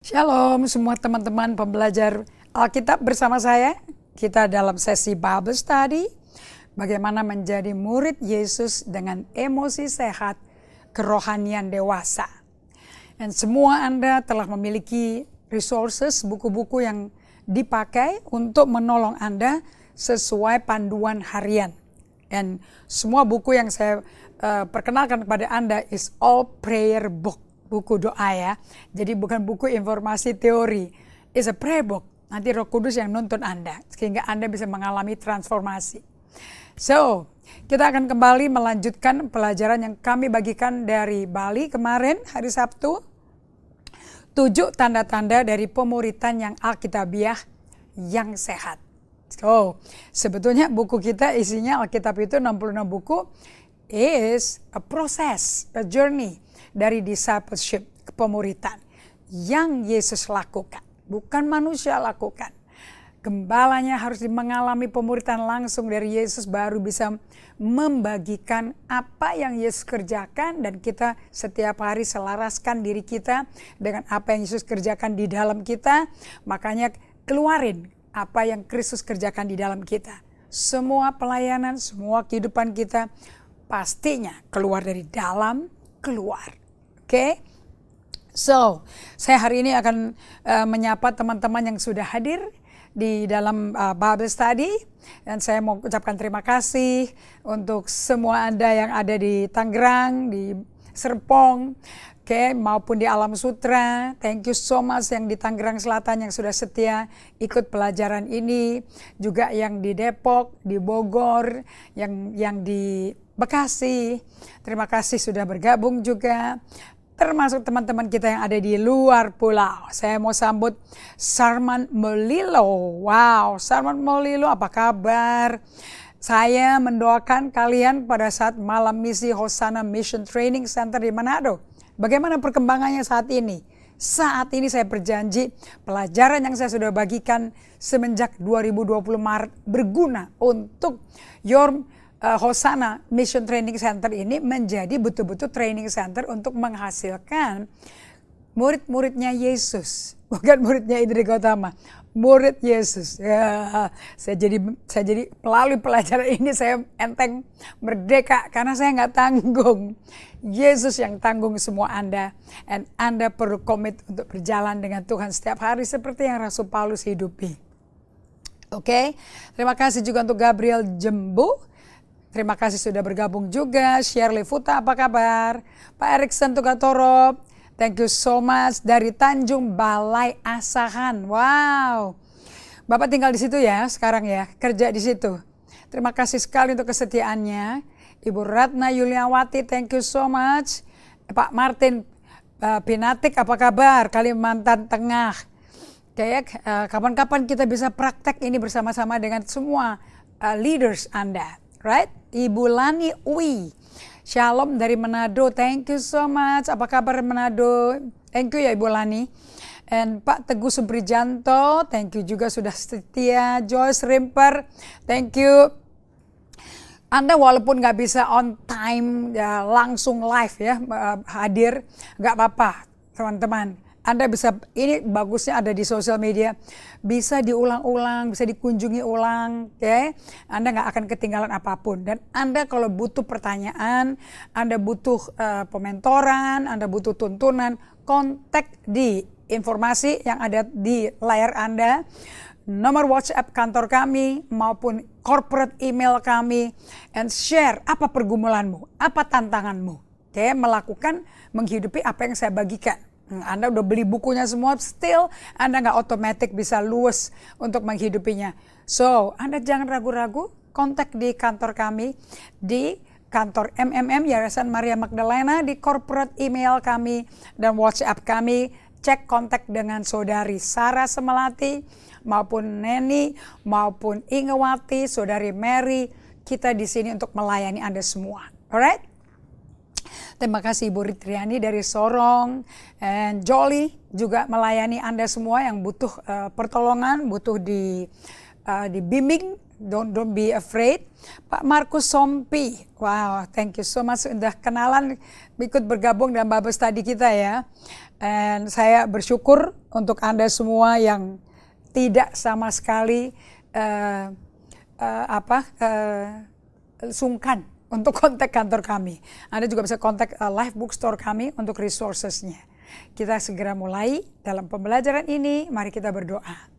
Shalom semua teman-teman pembelajar Alkitab bersama saya. Kita dalam sesi Bible Study, bagaimana menjadi murid Yesus dengan emosi sehat, kerohanian dewasa. Dan semua Anda telah memiliki resources, buku-buku yang dipakai untuk menolong Anda sesuai panduan harian. Dan semua buku yang saya perkenalkan kepada Anda is all prayer book. Buku doa ya. Jadi bukan buku informasi teori. It's a prayer book. Nanti Roh Kudus yang nuntun Anda. Sehingga Anda bisa mengalami transformasi. So, kita akan kembali melanjutkan pelajaran yang kami bagikan dari Bali kemarin hari Sabtu. 7 tanda-tanda dari pemuritan yang Alkitabiah yang sehat. So, sebetulnya buku kita isinya Alkitab itu 66 buku. Is a process, a journey dari discipleship ke pemuritan yang Yesus lakukan, bukan manusia lakukan. Gembalanya harus mengalami pemuritan langsung dari Yesus baru bisa membagikan apa yang Yesus kerjakan, dan kita setiap hari selaraskan diri kita dengan apa yang Yesus kerjakan di dalam kita. Makanya keluarin apa yang Kristus kerjakan di dalam kita. Semua pelayanan, semua kehidupan kita pastinya keluar dari dalam keluar. Oke? So, saya hari ini akan menyapa teman-teman yang sudah hadir di dalam Bible Study. Dan saya mau ucapkan terima kasih untuk semua Anda yang ada di Tangerang, di Serpong, maupun di Alam Sutra. Thank you so much yang di Tangerang Selatan yang sudah setia ikut pelajaran ini. Juga yang di Depok, di Bogor, yang di Bekasi. Terima kasih sudah bergabung juga. Termasuk teman-teman kita yang ada di luar pulau. Saya mau sambut Sarman Melilo. Wow, Sarman Melilo, apa kabar? Saya mendoakan kalian pada saat malam misi Hosanna Mission Training Center di Manado. Bagaimana perkembangannya saat ini? Saat ini saya berjanji pelajaran yang saya sudah bagikan semenjak 2020 Maret berguna untuk your Hosanna Mission Training Center ini menjadi betul-betul training center untuk menghasilkan murid-muridnya Yesus. Bukan muridnya Indri Gautama, murid Yesus. Ya, saya jadi melalui pelajaran ini saya enteng merdeka karena saya nggak tanggung. Yesus yang tanggung semua Anda. Dan Anda perlu komit untuk berjalan dengan Tuhan setiap hari seperti yang Rasul Paulus hidupi. Oke, terima kasih juga untuk Gabriel Jembu. Terima kasih sudah bergabung juga. Shirley Futa, apa kabar? Pak Erikson Tugatoro, thank you so much. Dari Tanjung Balai Asahan. Wow. Bapak tinggal di situ ya sekarang ya, kerja di situ. Terima kasih sekali untuk kesetiaannya. Ibu Ratna Yuliawati, thank you so much. Pak Martin Pinatik, apa kabar? Kalimantan Tengah. Kapan-kapan kita bisa praktek ini bersama-sama dengan semua leaders Anda. Right? Ibu Lani Uwi, Shalom dari Manado, thank you so much. Apa kabar Manado? Thank you ya Ibu Lani. And Pak Teguh Suprijanto, thank you juga sudah setia. Joyce Rimper, thank you. Anda walaupun nggak bisa on time ya, langsung live ya hadir, nggak apa-apa teman-teman. Anda bisa, ini bagusnya ada di sosial media, bisa diulang-ulang, bisa dikunjungi ulang, ya. Anda nggak akan ketinggalan apapun. Dan Anda kalau butuh pertanyaan, Anda butuh pementoran, Anda butuh tuntunan, kontak di informasi yang ada di layar Anda, nomor WhatsApp kantor kami maupun corporate email kami, and share apa pergumulanmu, apa tantanganmu, melakukan menghidupi apa yang saya bagikan. Anda udah beli bukunya semua, still Anda nggak otomatis bisa luwes untuk menghidupinya. So, Anda jangan ragu-ragu, kontak di kantor kami, di kantor MMM Yayasan Maria Magdalena, di corporate email kami dan WhatsApp kami. Cek kontak dengan saudari Sarah Semelati, maupun Neni, maupun Ingewati, saudari Mary. Kita di sini untuk melayani Anda semua. Alright? Terima kasih Ibu Ritriani dari Sorong, and Jolly juga melayani Anda semua yang butuh pertolongan, butuh dibimbing, don't be afraid. Pak Markus Sompi, wow, thank you so much sudah kenalan, ikut bergabung dalam Bible Study kita ya. Dan saya bersyukur untuk Anda semua yang tidak sama sekali sungkan untuk kontak kantor kami. Anda juga bisa kontak Life Bookstore kami untuk resourcesnya. Kita segera mulai dalam pembelajaran ini, mari kita berdoa.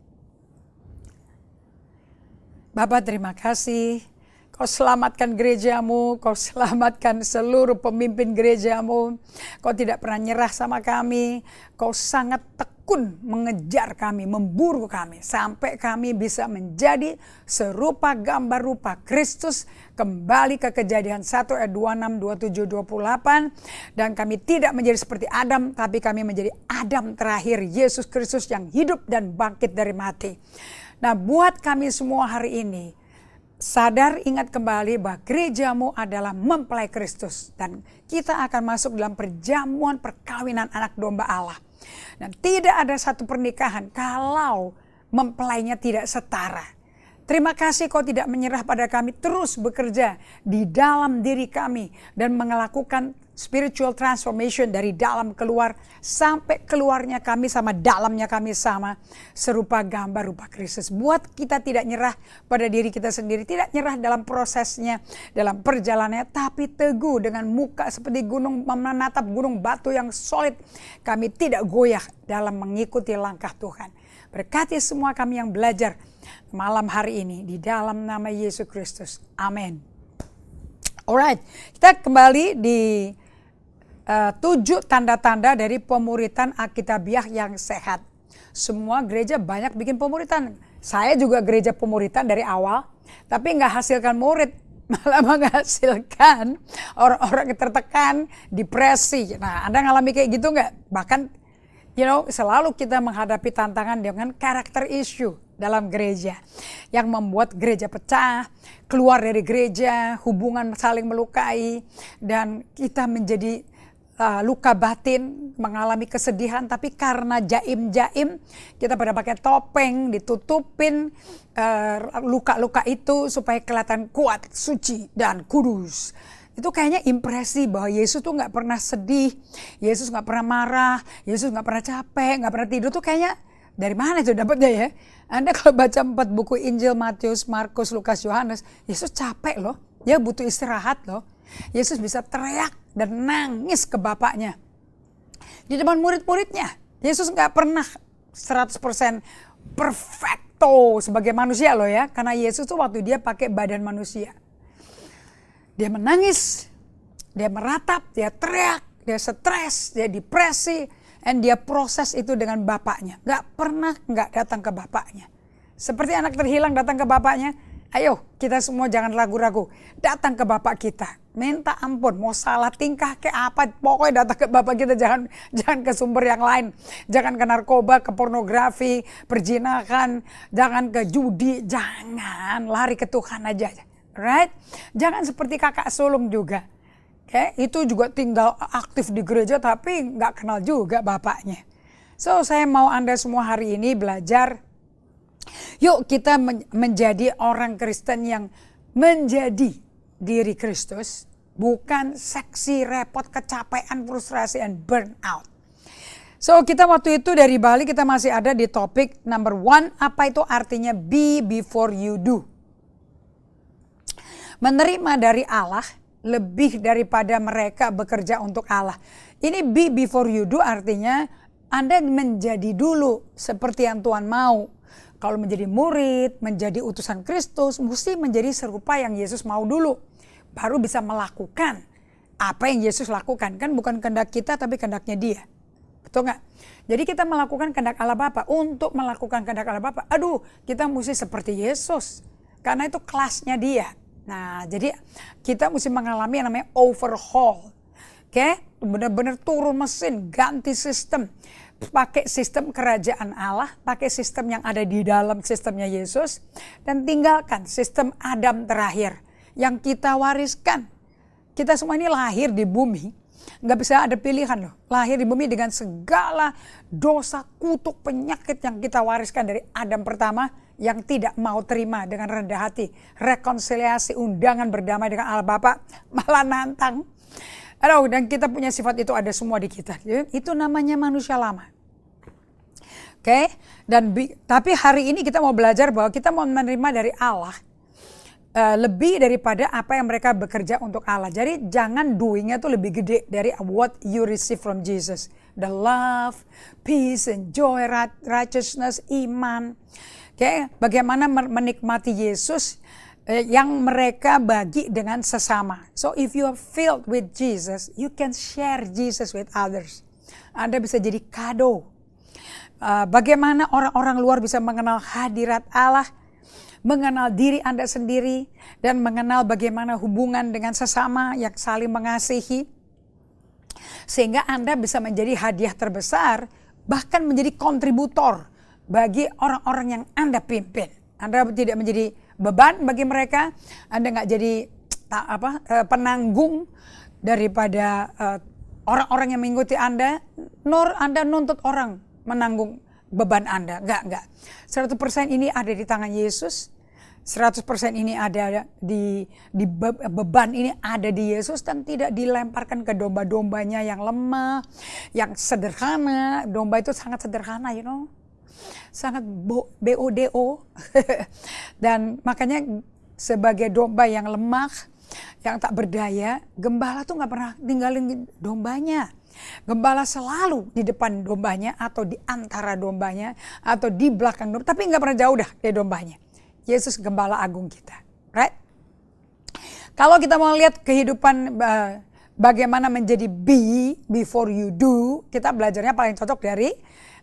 Bapa, terima kasih. Kau selamatkan gerejamu, kau selamatkan seluruh pemimpin gerejamu. Kau tidak pernah nyerah sama kami. Kau sangat tekun mengejar kami, memburu kami. Sampai kami bisa menjadi serupa gambar rupa Kristus. Kembali ke Kejadian 1 ayat 26, 27, 28. Dan kami tidak menjadi seperti Adam, tapi kami menjadi Adam terakhir, Yesus Kristus yang hidup dan bangkit dari mati. Nah, buat kami semua hari ini, sadar ingat kembali bahwa gerejamu adalah mempelai Kristus. Dan kita akan masuk dalam perjamuan perkawinan anak domba Allah. Dan tidak ada satu pernikahan kalau mempelainya tidak setara. Terima kasih kau tidak menyerah pada kami, terus bekerja di dalam diri kami dan melakukan spiritual transformation dari dalam keluar sampai keluarnya kami sama dalamnya kami sama serupa gambar rupa Kristus. Buat kita tidak nyerah pada diri kita sendiri, tidak nyerah dalam prosesnya, dalam perjalanannya, tapi teguh dengan muka seperti gunung, menatap gunung batu yang solid. Kami tidak goyah dalam mengikuti langkah Tuhan. Berkati semua kami yang belajar malam hari ini di dalam nama Yesus Kristus. Amin. Alright, kita kembali di 7 tanda-tanda dari pemuritan Alkitabiah yang sehat. Semua gereja banyak bikin pemuritan. Saya juga gereja pemuritan dari awal, tapi nggak hasilkan murid, malah menghasilkan orang-orang yang tertekan, depresi. Nah, Anda ngalami kayak gitu nggak? Bahkan selalu kita menghadapi tantangan dengan karakter issue dalam gereja yang membuat gereja pecah, keluar dari gereja, hubungan saling melukai, dan kita menjadi luka batin, mengalami kesedihan. Tapi karena jaim-jaim, kita pada pakai topeng, ditutupin luka-luka itu supaya kelihatan kuat, suci, dan kudus. Itu kayaknya impresi bahwa Yesus tuh gak pernah sedih, Yesus gak pernah marah, Yesus gak pernah capek, gak pernah tidur. Tuh kayaknya dari mana itu dapetnya ya? Anda kalau baca 4 buku Injil, Matius, Markus, Lukas, Yohanes, Yesus capek loh, dia butuh istirahat loh. Yesus bisa teriak dan nangis ke Bapaknya. Di depan murid-muridnya, Yesus gak pernah 100% perfecto sebagai manusia loh ya. Karena Yesus tuh waktu dia pakai badan manusia, dia menangis, dia meratap, dia teriak, dia stres, dia depresi, dan dia proses itu dengan Bapaknya. Gak pernah gak datang ke Bapaknya. Seperti anak terhilang datang ke Bapaknya, ayo kita semua jangan ragu-ragu, datang ke Bapak kita. Minta ampun, mau salah tingkah kayak apa, pokoknya datang ke Bapak kita, jangan ke sumber yang lain. Jangan ke narkoba, ke pornografi, perjinahan, jangan ke judi, jangan, lari ke Tuhan aja. Right? Jangan seperti kakak sulung juga. Itu juga tinggal aktif di gereja tapi nggak kenal juga bapaknya. So saya mau Anda semua hari ini belajar. Yuk kita menjadi orang Kristen yang menjadi diri Kristus. Bukan seksi, repot, kecapean, frustrasi, and burnout. So kita waktu itu dari Bali kita masih ada di topik number 1. Apa itu artinya be before you do? Menerima dari Allah lebih daripada mereka bekerja untuk Allah. Ini be before you do artinya Anda menjadi dulu seperti yang Tuhan mau. Kalau menjadi murid, menjadi utusan Kristus, mesti menjadi serupa yang Yesus mau dulu. Baru bisa melakukan apa yang Yesus lakukan. Kan bukan kehendak kita tapi kehendaknya Dia. Betul nggak? Jadi kita melakukan kehendak Allah Bapa. Untuk melakukan kehendak Allah Bapa, kita mesti seperti Yesus. Karena itu kelasnya Dia. Nah, jadi kita mesti mengalami yang namanya overhaul. Benar-benar turun mesin, ganti sistem. Pakai sistem kerajaan Allah, pakai sistem yang ada di dalam sistemnya Yesus. Dan tinggalkan sistem Adam terakhir yang kita wariskan. Kita semua ini lahir di bumi, nggak bisa ada pilihan loh. Lahir di bumi dengan segala dosa, kutuk, penyakit yang kita wariskan dari Adam pertama yang tidak mau terima dengan rendah hati, rekonsiliasi, undangan berdamai dengan Allah Bapa, malah nantang. Aduh, dan kita punya sifat itu ada semua di kita. Itu namanya manusia lama. Oke, tapi hari ini kita mau belajar bahwa kita mau menerima dari Allah lebih daripada apa yang mereka bekerja untuk Allah. Jadi jangan doingnya tuh lebih gede dari what you receive from Jesus. The love, peace, and joy, righteousness, iman. Oke, bagaimana menikmati Yesus yang mereka bagi dengan sesama. So if you are filled with Jesus, you can share Jesus with others. Anda bisa jadi kado. Bagaimana orang-orang luar bisa mengenal hadirat Allah, mengenal diri Anda sendiri, dan mengenal bagaimana hubungan dengan sesama yang saling mengasihi. Sehingga Anda bisa menjadi hadiah terbesar, bahkan menjadi kontributor bagi orang-orang yang Anda pimpin. Anda tidak menjadi beban bagi mereka, Anda nggak jadi penanggung daripada orang-orang yang mengikuti Anda, Anda nuntut orang menanggung beban Anda. Enggak. 100% ini ada di tangan Yesus. 100% ini ada di beban ini ada di Yesus dan tidak dilemparkan ke domba-dombanya yang lemah, yang sederhana. Domba itu sangat sederhana, sangat BODO. Dan makanya sebagai domba yang lemah, yang tak berdaya, gembala tuh nggak pernah tinggalin dombanya. Gembala selalu di depan dombanya atau di antara dombanya atau di belakang domba, tapi nggak pernah jauh dah dari dombanya. Yesus gembala agung kita, right? Kalau kita mau lihat kehidupan bagaimana menjadi be before you do, kita belajarnya paling cocok dari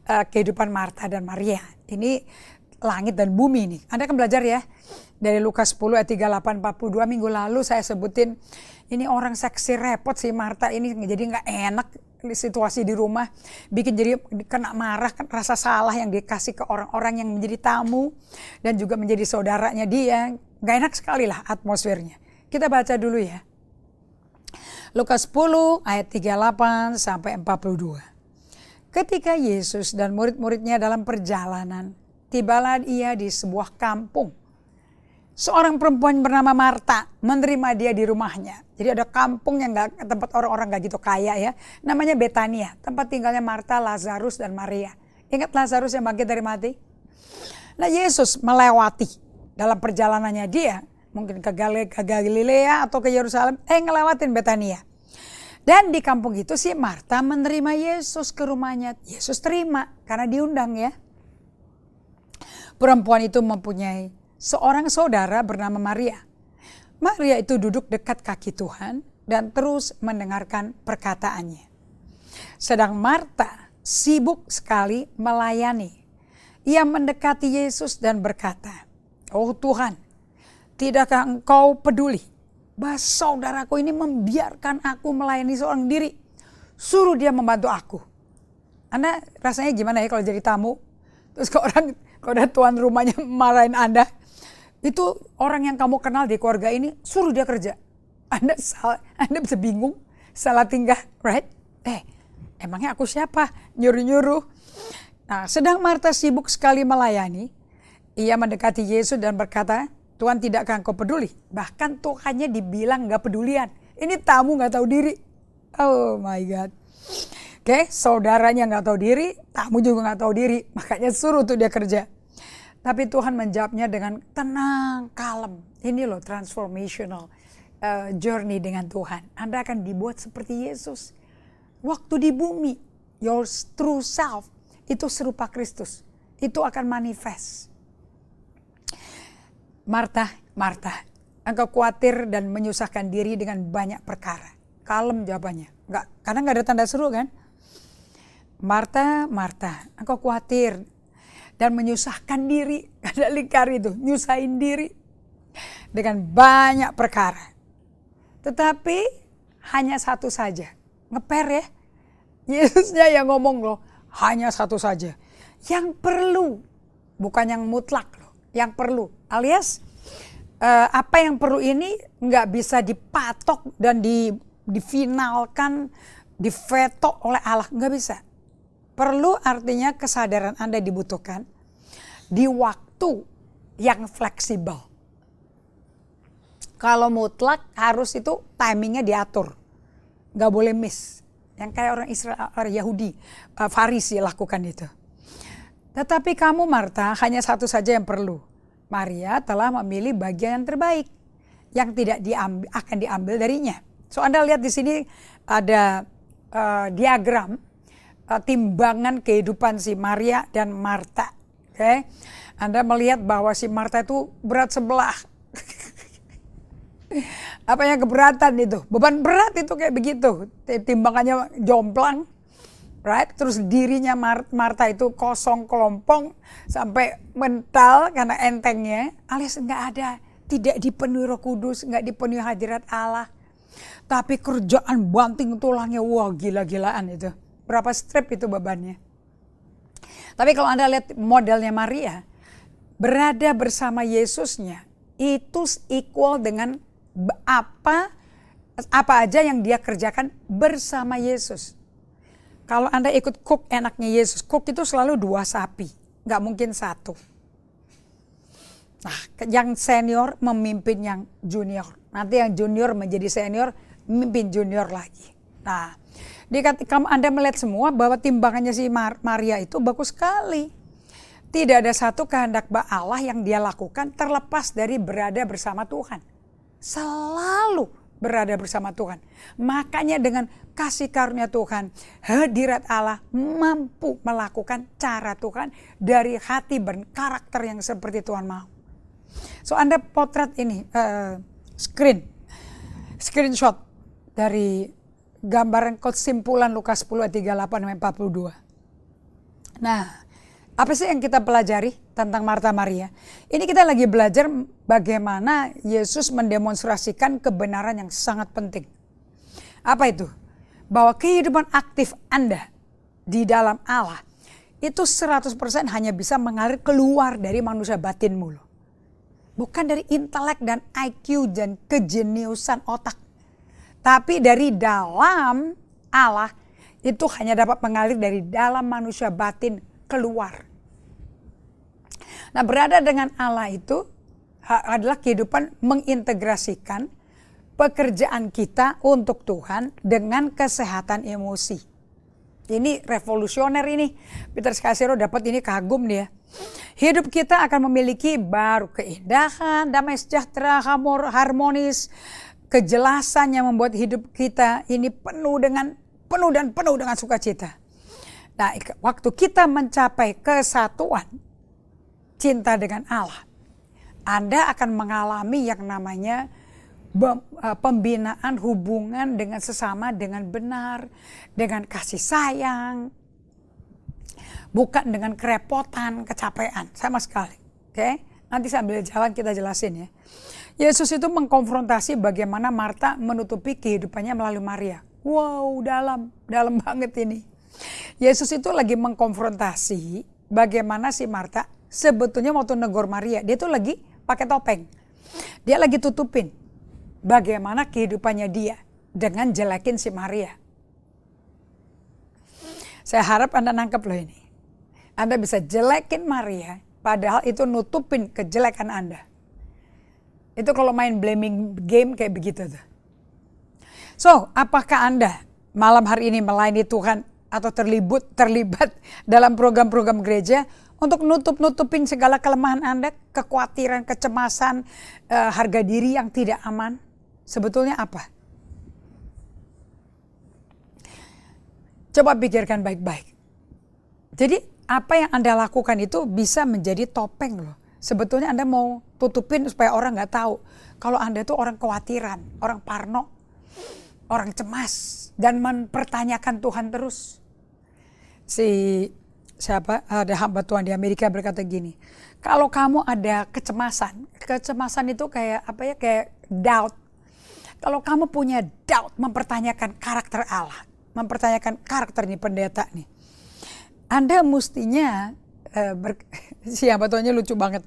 kehidupan Marta dan Maria. Ini langit dan bumi nih. Anda kan belajar ya dari Lukas 10 ayat 38-42 minggu lalu saya sebutin ini orang seksi repot si Marta ini jadi nggak enak situasi di rumah, bikin jadi kena marah, rasa salah yang dikasih ke orang-orang yang menjadi tamu dan juga menjadi saudaranya dia. Nggak enak sekali lah atmosfernya. Kita baca dulu ya. Lukas 10 ayat 38 sampai 42. Ketika Yesus dan murid-muridnya dalam perjalanan, tibalah ia di sebuah kampung. Seorang perempuan bernama Marta menerima dia di rumahnya. Jadi ada kampung yang tempat orang-orang gak gitu kaya ya. Namanya Betania, tempat tinggalnya Marta, Lazarus, dan Maria. Ingat Lazarus yang bangkit dari mati? Nah Yesus melewati dalam perjalanannya dia, mungkin ke Galilea atau ke Yerusalem, ngelewatin Betania. Dan di kampung itu si Marta menerima Yesus ke rumahnya. Yesus terima karena diundang ya. Perempuan itu mempunyai seorang saudara bernama Maria. Maria itu duduk dekat kaki Tuhan dan terus mendengarkan perkataannya. Sedang Marta sibuk sekali melayani. Ia mendekati Yesus dan berkata, "Oh Tuhan, tidakkah engkau peduli bahwa saudaraku ini membiarkan aku melayani seorang diri? Suruh dia membantu aku." Anda rasanya gimana ya kalau jadi tamu? Terus kalau ada tuan rumahnya marahin Anda. Itu orang yang kamu kenal di keluarga ini, suruh dia kerja. Anda bisa bingung, salah tingkah, right? Emangnya aku siapa? Nyuruh-nyuruh. Nah, sedang Marta sibuk sekali melayani, ia mendekati Yesus dan berkata, "Tuhan, tidakkah engkau peduli?" Bahkan Tuhannya dibilang gak pedulian. Ini tamu gak tahu diri. Oh my God. Oke, saudaranya gak tahu diri, tamu juga gak tahu diri. Makanya suruh tuh dia kerja. Tapi Tuhan menjawabnya dengan tenang, kalem. Ini loh transformational journey dengan Tuhan. Anda akan dibuat seperti Yesus. Waktu di bumi, your true self itu serupa Kristus. Itu akan manifest. Marta, engkau khawatir dan menyusahkan diri dengan banyak perkara. Kalem jawabannya. Karena nggak ada tanda seru kan? Marta, engkau khawatir dan menyusahkan diri, ada lingkar itu, nyusahin diri dengan banyak perkara. Tetapi hanya satu saja, ngeper ya. Yesusnya yang ngomong loh, hanya satu saja. Yang perlu, bukan yang mutlak loh, yang perlu. Alias apa yang perlu ini nggak bisa dipatok dan difinalkan, diveto oleh Allah, nggak bisa. Perlu artinya kesadaran Anda dibutuhkan di waktu yang fleksibel. Kalau mutlak harus itu timingnya diatur, nggak boleh miss. Yang kayak orang Israel, orang Yahudi, Farisi lakukan itu. Tetapi kamu Marta hanya satu saja yang perlu. Maria telah memilih bagian yang terbaik yang tidak akan diambil darinya. So Anda lihat di sini ada diagram timbangan kehidupan si Maria dan Marta. Okay? Anda melihat bahwa si Marta itu berat sebelah. Apanya keberatan itu, beban berat itu kayak begitu, timbangannya jomplang, right? Terus dirinya Marta itu kosong kelompong sampai mental karena entengnya, alias nggak ada, tidak dipenuhi Roh Kudus, nggak dipenuhi hadirat Allah. Tapi kerjaan banting tulangnya, wah gila-gilaan itu. Berapa strip itu bebannya. Tapi kalau Anda lihat modelnya Maria, berada bersama Yesusnya itu equal dengan apa aja yang dia kerjakan bersama Yesus. Kalau Anda ikut cook enaknya Yesus, cook itu selalu 2 sapi, nggak mungkin 1. Nah, yang senior memimpin yang junior, nanti yang junior menjadi senior, memimpin junior lagi. Nah, kalau Anda melihat semua bahwa timbangannya si Maria itu bagus sekali. Tidak ada satu kehendak Allah yang dia lakukan terlepas dari berada bersama Tuhan. Selalu berada bersama Tuhan. Makanya dengan kasih karunia Tuhan, hadirat Allah mampu melakukan cara Tuhan dari hati dan karakter yang seperti Tuhan mau. So Anda potret ini, screenshot dari gambaran kesimpulan Lukas 10 ayat 38-42. Nah, apa sih yang kita pelajari tentang Marta Maria? Ini kita lagi belajar bagaimana Yesus mendemonstrasikan kebenaran yang sangat penting. Apa itu? Bahwa kehidupan aktif Anda di dalam Allah itu 100% hanya bisa mengalir keluar dari manusia batinmu loh. Bukan dari intelek dan IQ dan kejeniusan otak. Tapi dari dalam Allah itu hanya dapat mengalir dari dalam manusia batin keluar. Nah, berada dengan Allah itu adalah kehidupan mengintegrasikan pekerjaan kita untuk Tuhan dengan kesehatan emosi. Ini revolusioner ini. Peter Scazzero dapat ini, kagum dia. Hidup kita akan memiliki baru keindahan, damai sejahtera, harmonis, kejelasan yang membuat hidup kita ini penuh dengan sukacita. Nah, waktu kita mencapai kesatuan cinta dengan Allah, Anda akan mengalami yang namanya pembinaan hubungan dengan sesama dengan benar, dengan kasih sayang, bukan dengan kerepotan, kecapean, sama sekali. Oke? Nanti sambil jalan kita jelasin ya. Yesus itu mengkonfrontasi bagaimana Marta menutupi kehidupannya melalui Maria. Wow, dalam banget ini. Yesus itu lagi mengkonfrontasi bagaimana si Marta sebetulnya waktu negor Maria, dia tuh lagi pakai topeng. Dia lagi tutupin bagaimana kehidupannya dia dengan jelekin si Maria. Saya harap Anda nangkep loh ini. Anda bisa jelekin Maria, padahal itu nutupin kejelekan Anda. Itu kalau main blaming game kayak begitu tuh. So, apakah Anda malam hari ini melayani Tuhan atau terlibat dalam program-program gereja untuk nutupin segala kelemahan Anda, kekhawatiran, kecemasan, harga diri yang tidak aman? Sebetulnya apa? Coba pikirkan baik-baik. Jadi apa yang Anda lakukan itu bisa menjadi topeng loh. Sebetulnya Anda mau tutupin supaya orang gak tahu kalau Anda itu orang kekhawatiran, orang parno, orang cemas, dan mempertanyakan Tuhan terus. Ada hamba Tuhan di Amerika berkata gini, kalau kamu ada kecemasan itu kayak kayak doubt. Kalau kamu punya doubt, mempertanyakan karakter Allah, mempertanyakan karakter nih pendeta nih, Anda mestinya si hamba Tuhannya lucu banget.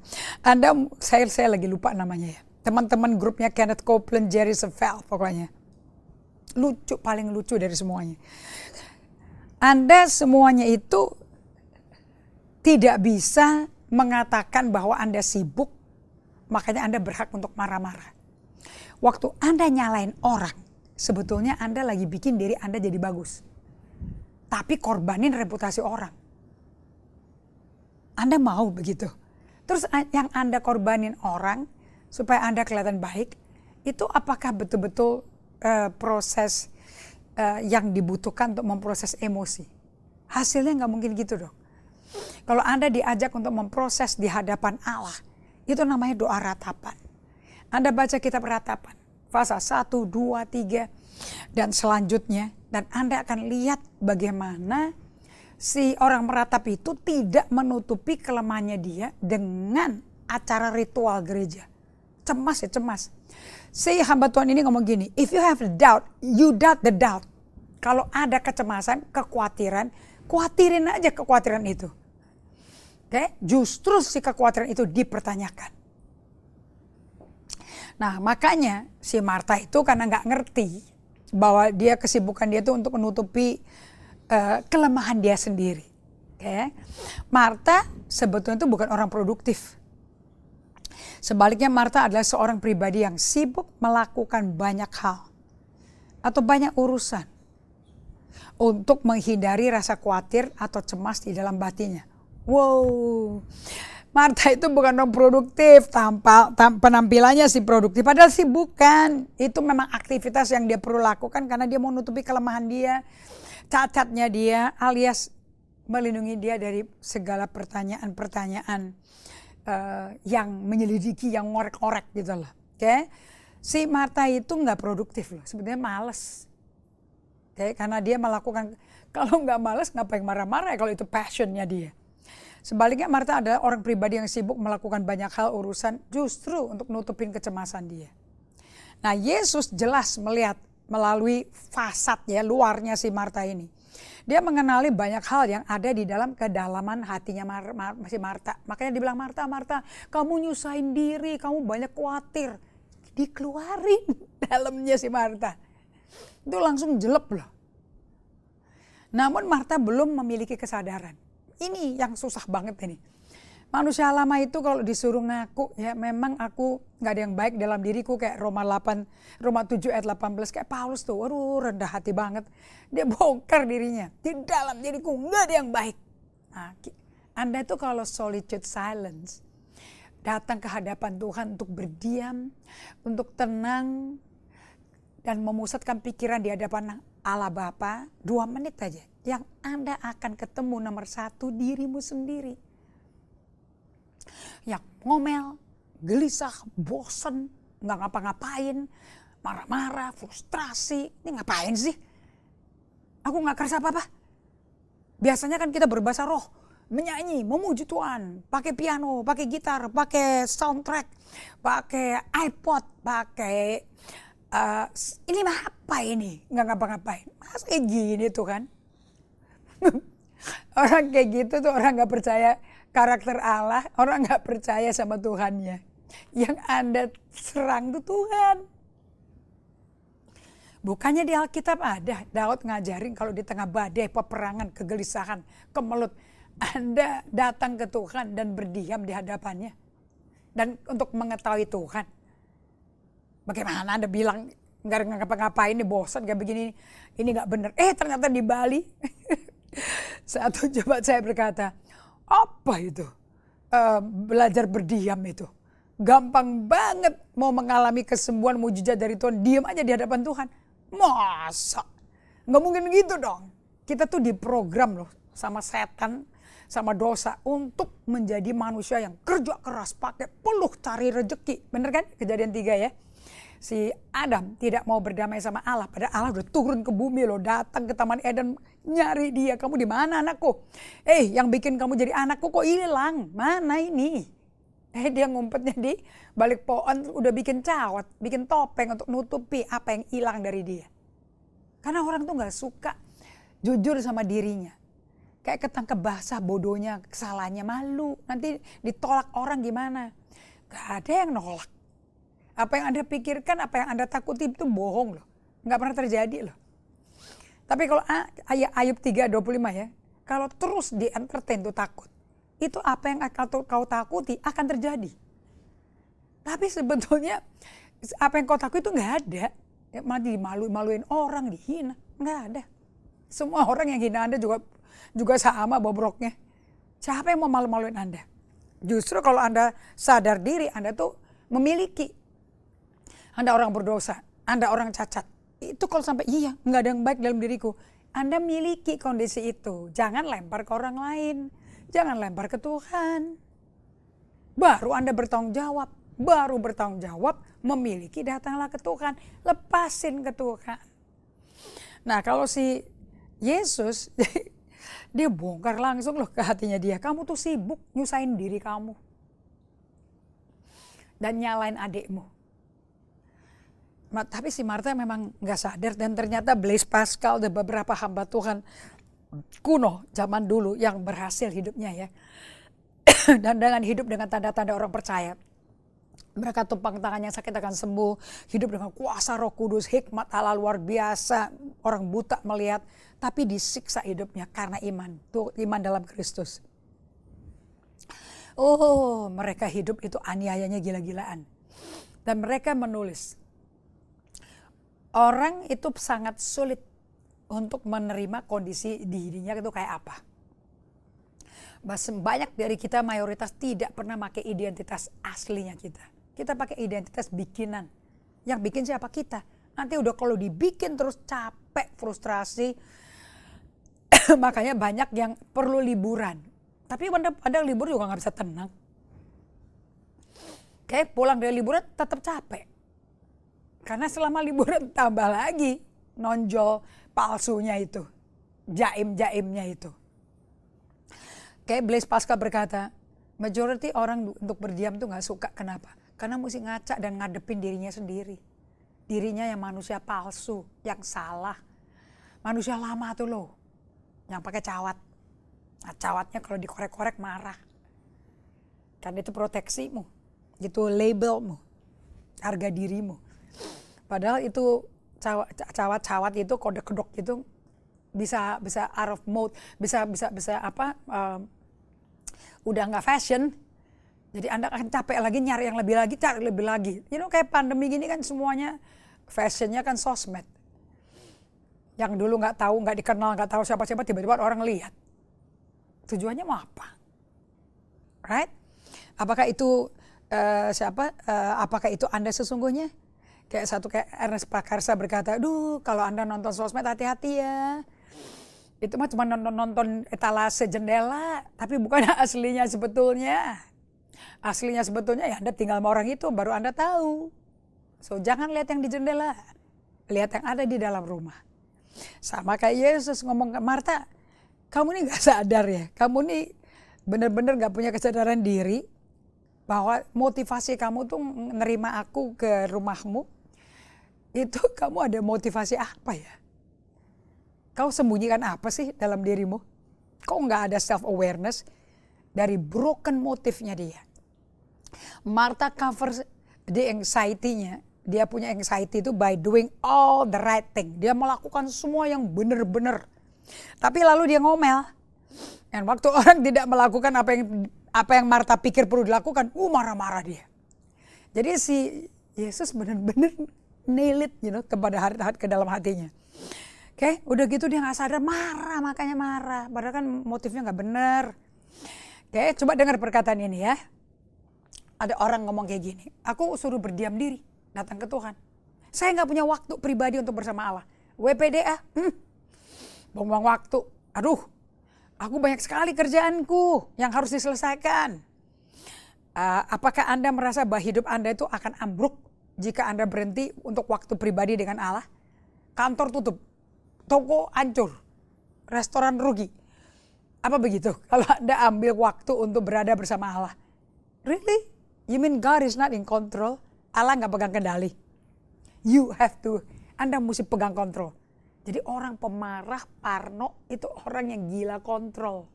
Saya lagi lupa namanya ya. Teman-teman grupnya Kenneth Copeland, Jerry Savelle pokoknya. Lucu, paling lucu dari semuanya. Anda semuanya itu tidak bisa mengatakan bahwa Anda sibuk makanya Anda berhak untuk marah-marah. Waktu Anda nyalain orang, sebetulnya Anda lagi bikin diri Anda jadi bagus. Tapi korbanin reputasi orang. Anda mau begitu? Terus yang Anda korbanin orang supaya Anda kelihatan baik, itu apakah betul-betul proses yang dibutuhkan untuk memproses emosi? Hasilnya nggak mungkin gitu dong. Kalau Anda diajak untuk memproses di hadapan Allah, itu namanya doa ratapan. Anda baca kitab ratapan, pasal 1, 2, 3, dan selanjutnya. Dan Anda akan lihat bagaimana si orang meratap itu tidak menutupi kelemahannya dia dengan acara ritual gereja. Cemas ya, cemas. Si hamba Tuhan ini ngomong gini, if you have doubt, you doubt the doubt. Kalau ada kecemasan, kekhawatiran, khawatirin aja kekhawatiran itu. Oke, justru si kekhawatiran itu dipertanyakan. Nah, makanya si Marta itu karena nggak ngerti bahwa dia kesibukan dia itu untuk menutupi kelemahan dia sendiri. Oke. Marta sebetulnya itu bukan orang produktif. Sebaliknya Marta adalah seorang pribadi yang sibuk melakukan banyak hal atau banyak urusan untuk menghindari rasa khawatir atau cemas di dalam batinnya. Wow. Marta itu bukan orang produktif, penampilannya sih produktif, padahal sih bukan. Itu memang aktivitas yang dia perlu lakukan karena dia mau nutupi kelemahan dia, cacatnya dia, alias melindungi dia dari segala pertanyaan-pertanyaan yang menyelidiki, yang ngorek-ngorek gitu loh. Oke, si Marta itu nggak produktif loh, sebenarnya males. Oke, karena dia melakukan, kalau nggak males ngapain marah-marah ya kalau itu passionnya dia. Sebaliknya Marta adalah orang pribadi yang sibuk melakukan banyak hal urusan justru untuk nutupin kecemasan dia. Nah, Yesus jelas melihat melalui fasad ya, luarnya si Marta ini. Dia mengenali banyak hal yang ada di dalam kedalaman hatinya si Marta. Makanya dibilang, Marta, Marta, kamu nyusahin diri, kamu banyak khawatir. Dikeluarin dalamnya si Marta. Itu langsung jelek loh. Namun Marta belum memiliki kesadaran. Ini yang susah banget ini. Manusia lama itu kalau disuruh ngaku, ya memang aku gak ada yang baik dalam diriku, kayak Roma 7 ayat 18, kayak Paulus tuh, waduh rendah hati banget. Dia bongkar dirinya, di dalam diriku gak ada yang baik. Nah, Anda itu kalau solitude silence, datang ke hadapan Tuhan untuk berdiam, untuk tenang, dan memusatkan pikiran di hadapan Allah Bapa, 2 menit aja. Yang Anda akan ketemu nomor 1 dirimu sendiri. Yang ngomel, gelisah, bosen, nggak ngapa-ngapain, marah-marah, frustrasi. Ini ngapain sih? Aku nggak kerasa apa-apa. Biasanya kan kita berbahasa roh, menyanyi, memuji Tuhan, pakai piano, pakai gitar, pakai soundtrack, pakai iPod, pakai ini mah apa ini? Nggak ngapa-ngapain. Mas kayak gini tuh kan. Orang kayak gitu tuh orang nggak percaya karakter Allah, orang nggak percaya sama Tuhannya. Yang Anda serang tuh Tuhan. Bukannya di Alkitab ada, Daud ngajarin kalau di tengah badai, peperangan, kegelisahan, kemelut, Anda datang ke Tuhan dan berdiam di hadapannya. Dan untuk mengetahui Tuhan. Bagaimana Anda bilang nggak ngapa-ngapain, ini bosan kayak begini, ini nggak bener. Ternyata di Bali. Satu coba saya berkata, apa itu belajar berdiam itu? Gampang banget mau mengalami kesembuhan mujizat dari Tuhan, diam aja di hadapan Tuhan. Masa? Nggak mungkin gitu dong. Kita tuh diprogram loh sama setan, sama dosa untuk menjadi manusia yang kerja keras, pakai peluh cari rezeki. Bener kan? Kejadian 3 ya. Si Adam tidak mau berdamai sama Allah, padahal Allah udah turun ke bumi loh, datang ke Taman Eden nyari dia. Kamu di mana anakku? Yang bikin kamu jadi anakku kok hilang? Mana ini? Dia ngumpetnya di balik pohon, udah bikin cawat, bikin topeng untuk nutupi apa yang hilang dari dia. Karena orang tuh nggak suka jujur sama dirinya. Kayak ketangkep basah, bodohnya, kesalahannya, malu. Nanti ditolak orang gimana? Gak ada yang nolak. Apa yang Anda pikirkan, apa yang Anda takuti itu bohong loh. Nggak pernah terjadi loh. Tapi kalau Ayub 3:25 ya, kalau terus di-entertain tuh takut, itu apa yang kau takuti akan terjadi. Tapi sebetulnya apa yang kau takut itu nggak ada. Mati maluin orang, dihina, nggak ada. Semua orang yang hina Anda juga sama bobroknya. Siapa yang mau malu-maluin Anda? Justru kalau Anda sadar diri, Anda tuh memiliki. Anda orang berdosa, Anda orang cacat. Itu kalau sampai iya nggak ada yang baik dalam diriku. Anda miliki kondisi itu. Jangan lempar ke orang lain. Jangan lempar ke Tuhan. Baru Anda bertanggung jawab. Baru bertanggung jawab memiliki, datanglah ke Tuhan. Lepasin ke Tuhan. Nah kalau si Yesus, dia bongkar langsung loh ke hatinya dia. Kamu tuh sibuk nyusahin diri kamu. Dan nyalain adikmu. Tapi si Marta memang gak sadar. Dan ternyata Blaise Pascal dan beberapa hamba Tuhan kuno zaman dulu yang berhasil hidupnya ya. Dan dengan hidup dengan tanda-tanda orang percaya. Mereka tumpang tangannya sakit akan sembuh. Hidup dengan kuasa Roh Kudus, hikmat Allah luar biasa. Orang buta melihat, tapi disiksa hidupnya karena iman. Tuh iman dalam Kristus. Oh, mereka hidup itu aniayanya gila-gilaan. Dan mereka menulis, orang itu sangat sulit untuk menerima kondisi dirinya itu kayak apa. Banyak dari kita mayoritas tidak pernah pakai identitas aslinya kita. Kita pakai identitas bikinan. Yang bikin siapa? Kita. Nanti udah kalau dibikin terus capek, frustrasi. Makanya banyak yang perlu liburan. Tapi pada libur juga gak bisa tenang. Kayak pulang dari liburan tetap capek. Karena selama liburan tambah lagi nonjol palsunya itu. Jaim-jaimnya itu. Kayak Blaise Pascal berkata, majority orang untuk berdiam tuh gak suka. Kenapa? Karena mesti ngaca dan ngadepin dirinya sendiri. Dirinya yang manusia palsu, yang salah. Manusia lama tuh loh, yang pakai cawat. Nah, cawatnya kalau dikorek-korek marah. Kan itu proteksimu, itu labelmu, harga dirimu. Padahal itu cawat-cawat itu, kode-kedok itu bisa out of mode, bisa apa? Udah nggak fashion. Jadi Anda akan capek lagi nyari yang lebih lagi, cari lebih lagi. Kayak pandemi gini kan semuanya fashionnya kan sosmed. Yang dulu nggak tahu, nggak dikenal, nggak tahu siapa-siapa, tiba-tiba orang lihat. Tujuannya mau apa? Right? Apakah itu apakah itu Anda sesungguhnya? Kayak Ernest Prakarsa berkata, aduh kalau Anda nonton sosmed hati-hati ya. Itu mah cuma nonton etalase jendela, tapi bukan aslinya sebetulnya. Aslinya sebetulnya ya Anda tinggal sama orang itu baru Anda tahu. So jangan lihat yang di jendela, lihat yang ada di dalam rumah. Sama kayak Yesus ngomong ke Marta, kamu ini gak sadar ya, kamu ini benar-benar gak punya kesadaran diri bahwa motivasi kamu tuh nerima aku ke rumahmu, itu kamu ada motivasi apa ya? Kau sembunyikan apa sih dalam dirimu? Kau gak ada self-awareness dari broken motifnya dia. Marta covers the anxiety-nya. Dia punya anxiety itu by doing all the right thing. Dia melakukan semua yang benar-benar. Tapi lalu dia ngomel. Dan waktu orang tidak melakukan apa yang Marta pikir perlu dilakukan, marah-marah dia. Jadi si Yesus benar-benar nail it, kepada ke dalam hatinya. Oke, udah gitu dia nggak sadar, marah, makanya marah. Padahal kan motifnya nggak benar. Oke, coba dengar perkataan ini ya. Ada orang ngomong kayak gini, aku suruh berdiam diri, datang ke Tuhan. Saya nggak punya waktu pribadi untuk bersama Allah. WPDA, buang-buang waktu. Aduh, aku banyak sekali kerjaanku yang harus diselesaikan. Apakah Anda merasa bahwa hidup Anda itu akan ambruk jika Anda berhenti untuk waktu pribadi dengan Allah? Kantor tutup, toko hancur, restoran rugi. Apa begitu kalau Anda ambil waktu untuk berada bersama Allah? Really? You mean God is not in control? Allah nggak pegang kendali. You have to, Anda mesti pegang kontrol. Jadi orang pemarah, parno itu orang yang gila kontrol.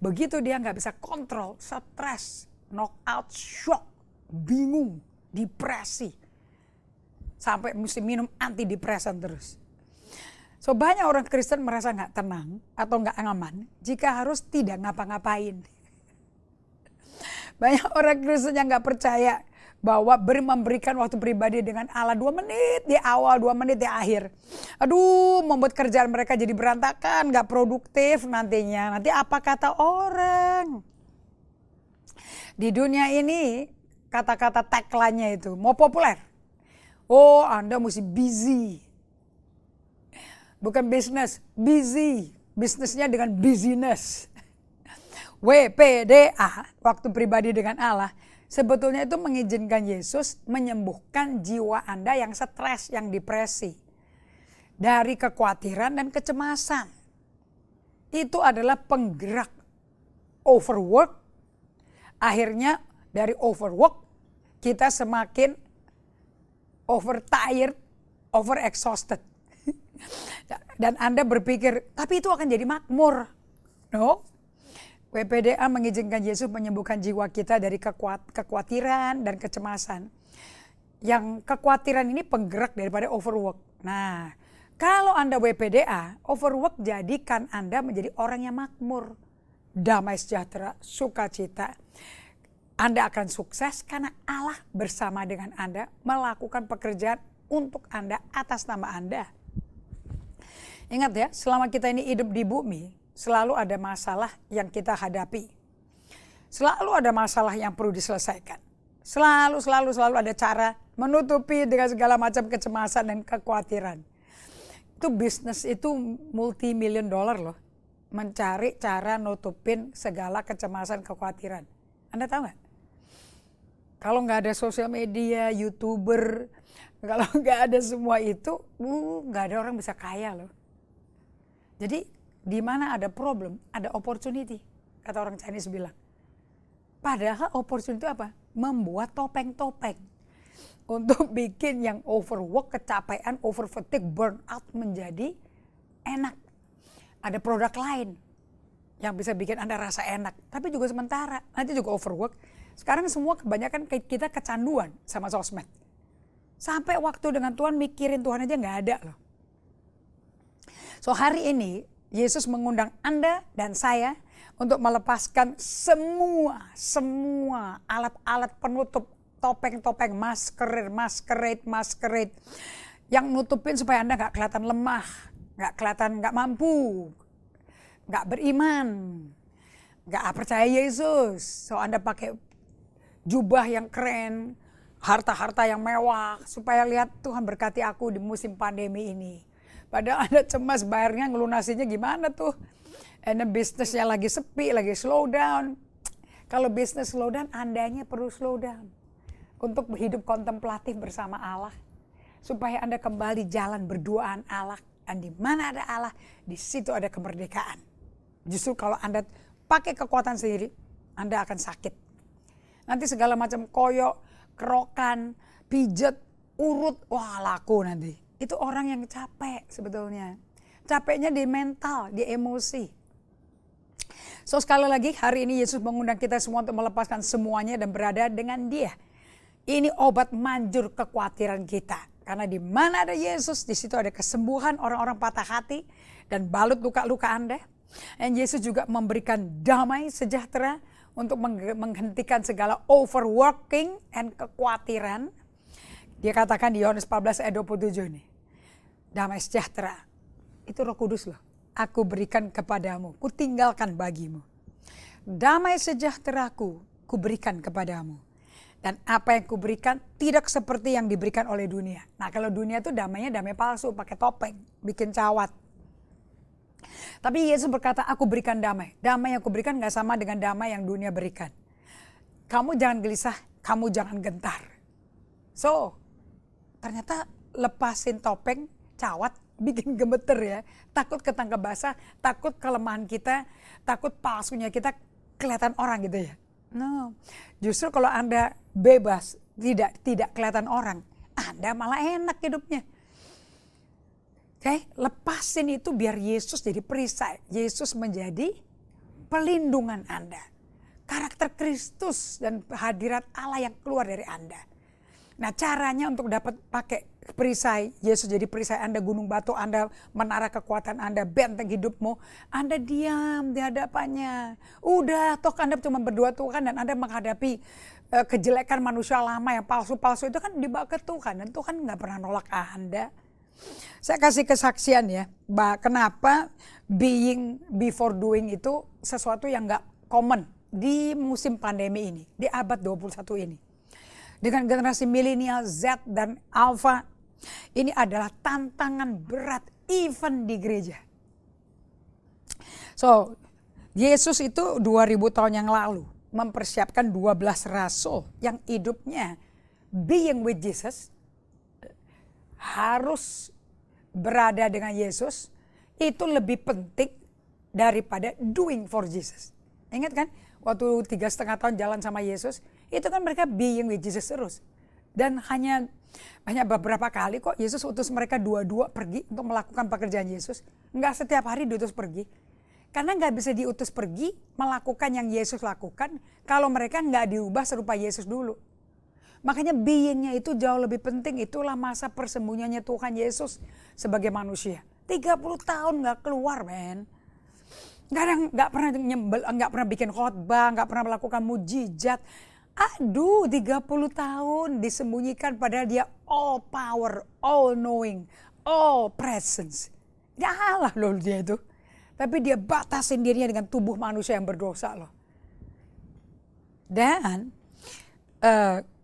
Begitu dia nggak bisa kontrol, stres, knock out, shock, bingung, depresi. Sampai mesti minum antidepresan terus. So banyak orang Kristen merasa nggak tenang atau nggak aman jika harus tidak ngapa-ngapain. Banyak orang Kristen yang nggak percaya bahwa memberikan waktu pribadi dengan Allah 2 menit di awal, 2 menit di akhir. Aduh, membuat kerjaan mereka jadi berantakan, gak produktif nantinya. Nanti apa kata orang? Di dunia ini kata-kata tagline-nya itu mau populer. Oh, Anda mesti busy. Bukan bisnis, busy. Bisnisnya dengan busyness. WPDA, waktu pribadi dengan Allah, sebetulnya itu mengizinkan Yesus menyembuhkan jiwa Anda yang stres, yang depresi. Dari kekhawatiran dan kecemasan. Itu adalah penggerak overwork. Akhirnya dari overwork, kita semakin overtired, overexhausted. Dan Anda berpikir, tapi itu akan jadi makmur. No. WPDA mengizinkan Yesus menyembuhkan jiwa kita dari kekhawatiran dan kecemasan. Yang kekhawatiran ini penggerak daripada overwork. Nah, kalau Anda WPDA, overwork jadikan Anda menjadi orang yang makmur. Damai sejahtera, sukacita. Anda akan sukses karena Allah bersama dengan Anda melakukan pekerjaan untuk Anda atas nama Anda. Ingat ya, selama kita ini hidup di bumi, selalu ada masalah yang kita hadapi. Selalu ada masalah yang perlu diselesaikan. Selalu ada cara menutupi dengan segala macam kecemasan dan kekhawatiran. Itu bisnis itu multi-million dollar loh. Mencari cara nutupin segala kecemasan, kekhawatiran. Anda tahu nggak? Kalau nggak ada sosial media, YouTuber, kalau nggak ada semua itu, nggak ada orang bisa kaya loh. Jadi di mana ada problem, ada opportunity, kata orang Chinese bilang. Padahal opportunity itu apa? Membuat topeng-topeng. Untuk bikin yang overwork, kecapean, over fatigue, burnout menjadi enak. Ada produk lain yang bisa bikin Anda rasa enak. Tapi juga sementara, nanti juga overwork. Sekarang semua kebanyakan kita kecanduan sama sosmed. Sampai waktu dengan Tuhan mikirin Tuhan aja gak ada loh. So hari ini Yesus mengundang Anda dan saya untuk melepaskan semua alat-alat penutup, topeng-topeng, masquerade yang nutupin supaya Anda gak kelihatan lemah, gak kelihatan gak mampu, gak beriman, gak percaya Yesus. So Anda pakai jubah yang keren, harta-harta yang mewah, supaya lihat Tuhan berkati aku di musim pandemi ini. Padahal Anda cemas bayarnya, ngelunasinya gimana tuh. Anda bisnisnya lagi sepi, lagi slow down. Kalau bisnis slow down, Andanya perlu slow down. Untuk hidup kontemplatif bersama Allah. Supaya Anda kembali jalan berduaan Allah. Dan di mana ada Allah, di situ ada kemerdekaan. Justru kalau Anda pakai kekuatan sendiri, Anda akan sakit. Nanti segala macam koyok, kerokan, pijet, urut, wah laku nanti. Itu orang yang capek sebetulnya. Capeknya di mental, di emosi. So sekali lagi hari ini Yesus mengundang kita semua untuk melepaskan semuanya dan berada dengan Dia. Ini obat manjur kekhawatiran kita. Karena di mana ada Yesus, di situ ada kesembuhan orang-orang patah hati dan balut luka-luka Anda. Dan Yesus juga memberikan damai sejahtera untuk menghentikan segala overworking and kekhawatiran. Dia katakan di Yohanes 14 ayat 27 ini. Damai sejahtera. Itu Roh Kudus loh. Aku berikan kepadamu. Ku tinggalkan bagimu. Damai sejahteraku ku berikan kepadamu. Dan apa yang ku berikan tidak seperti yang diberikan oleh dunia. Nah kalau dunia itu damainya damai palsu. Pakai topeng. Bikin cawat. Tapi Yesus berkata aku berikan damai. Damai yang ku berikan gak sama dengan damai yang dunia berikan. Kamu jangan gelisah. Kamu jangan gentar. So ternyata lepasin topeng, cawat, bikin gemeter ya. Takut ketangkep basah, takut kelemahan kita, takut palsunya kita kelihatan orang gitu ya. No, justru kalau Anda bebas, tidak kelihatan orang, Anda malah enak hidupnya. Oke, lepasin itu biar Yesus jadi perisai. Yesus menjadi pelindungan Anda. Karakter Kristus dan hadirat Allah yang keluar dari Anda. Nah caranya untuk dapat pakai perisai, Yesus jadi perisai Anda, gunung batu Anda, menara kekuatan Anda, benteng hidupmu. Anda diam di hadapannya. Udah, toh Anda cuma berdua Tuhan dan Anda menghadapi kejelekan manusia lama yang palsu-palsu itu kan dibawa ke Tuhan. Dan Tuhan nggak pernah nolak Anda. Saya kasih kesaksian ya, kenapa being before doing itu sesuatu yang nggak common di musim pandemi ini, di abad 21 ini. Dengan generasi milenial, Z dan Alpha, ini adalah tantangan berat even di gereja. So, Yesus itu 2000 tahun yang lalu mempersiapkan 12 rasul yang hidupnya being with Jesus, harus berada dengan Yesus, itu lebih penting daripada doing for Jesus. Ingat kan, waktu 3,5 tahun jalan sama Yesus, itu kan mereka being with Jesus terus. Dan hanya beberapa kali kok Yesus utus mereka dua-dua pergi untuk melakukan pekerjaan Yesus. Enggak setiap hari diutus pergi. Karena nggak bisa diutus pergi melakukan yang Yesus lakukan kalau mereka nggak diubah serupa Yesus dulu. Makanya beingnya itu jauh lebih penting. Itulah masa persembunyiannya Tuhan Yesus sebagai manusia. 30 tahun nggak keluar, men. Nggak pernah nyembel, nggak pernah bikin khotbah, nggak pernah melakukan mujizat. Aduh, 30 tahun disembunyikan padahal dia all power, all knowing, all presence. Dia Allah loh dia itu. Tapi dia batasin dirinya dengan tubuh manusia yang berdosa loh. Dan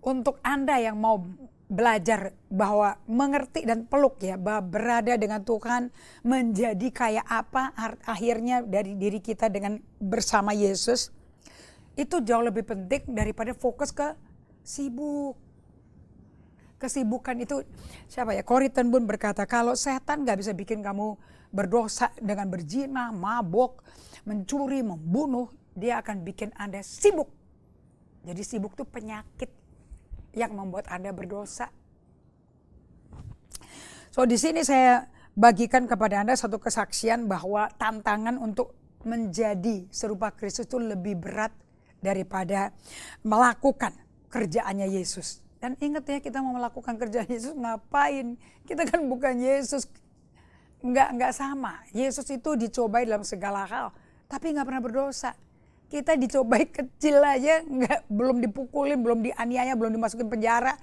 untuk Anda yang mau belajar bahwa mengerti dan peluk ya, bahwa berada dengan Tuhan menjadi kayak apa akhirnya dari diri kita dengan bersama Yesus, itu jauh lebih penting daripada fokus ke sibuk. Kesibukan itu siapa ya? Corrie ten Boom berkata, kalau setan gak bisa bikin kamu berdosa dengan berzina, mabok, mencuri, membunuh, dia akan bikin Anda sibuk. Jadi sibuk itu penyakit yang membuat Anda berdosa. So di sini saya bagikan kepada Anda satu kesaksian bahwa tantangan untuk menjadi serupa Kristus itu lebih berat daripada melakukan kerjaannya Yesus. Dan ingat ya, kita mau melakukan kerjaan Yesus ngapain? Kita kan bukan Yesus. Enggak sama. Yesus itu dicobai dalam segala hal, tapi enggak pernah berdosa. Kita dicobai kecil aja, belum dipukulin, belum dianiaya, belum dimasukin penjara.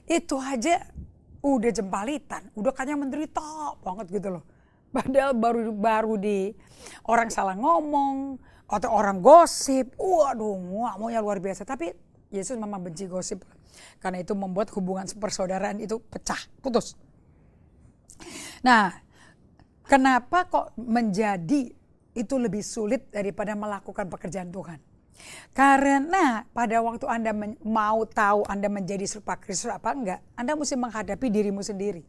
Itu aja udah jempalitan, udah kayaknya menderita banget gitu loh. Padahal baru di orang salah ngomong, atau orang gosip, waduh maunya luar biasa. Tapi Yesus memang benci gosip. Karena itu membuat hubungan persaudaraan itu pecah, putus. Nah, kenapa kok menjadi itu lebih sulit daripada melakukan pekerjaan Tuhan? Karena pada waktu Anda mau tahu Anda menjadi serupa Kristus apa enggak, Anda mesti menghadapi dirimu sendiri.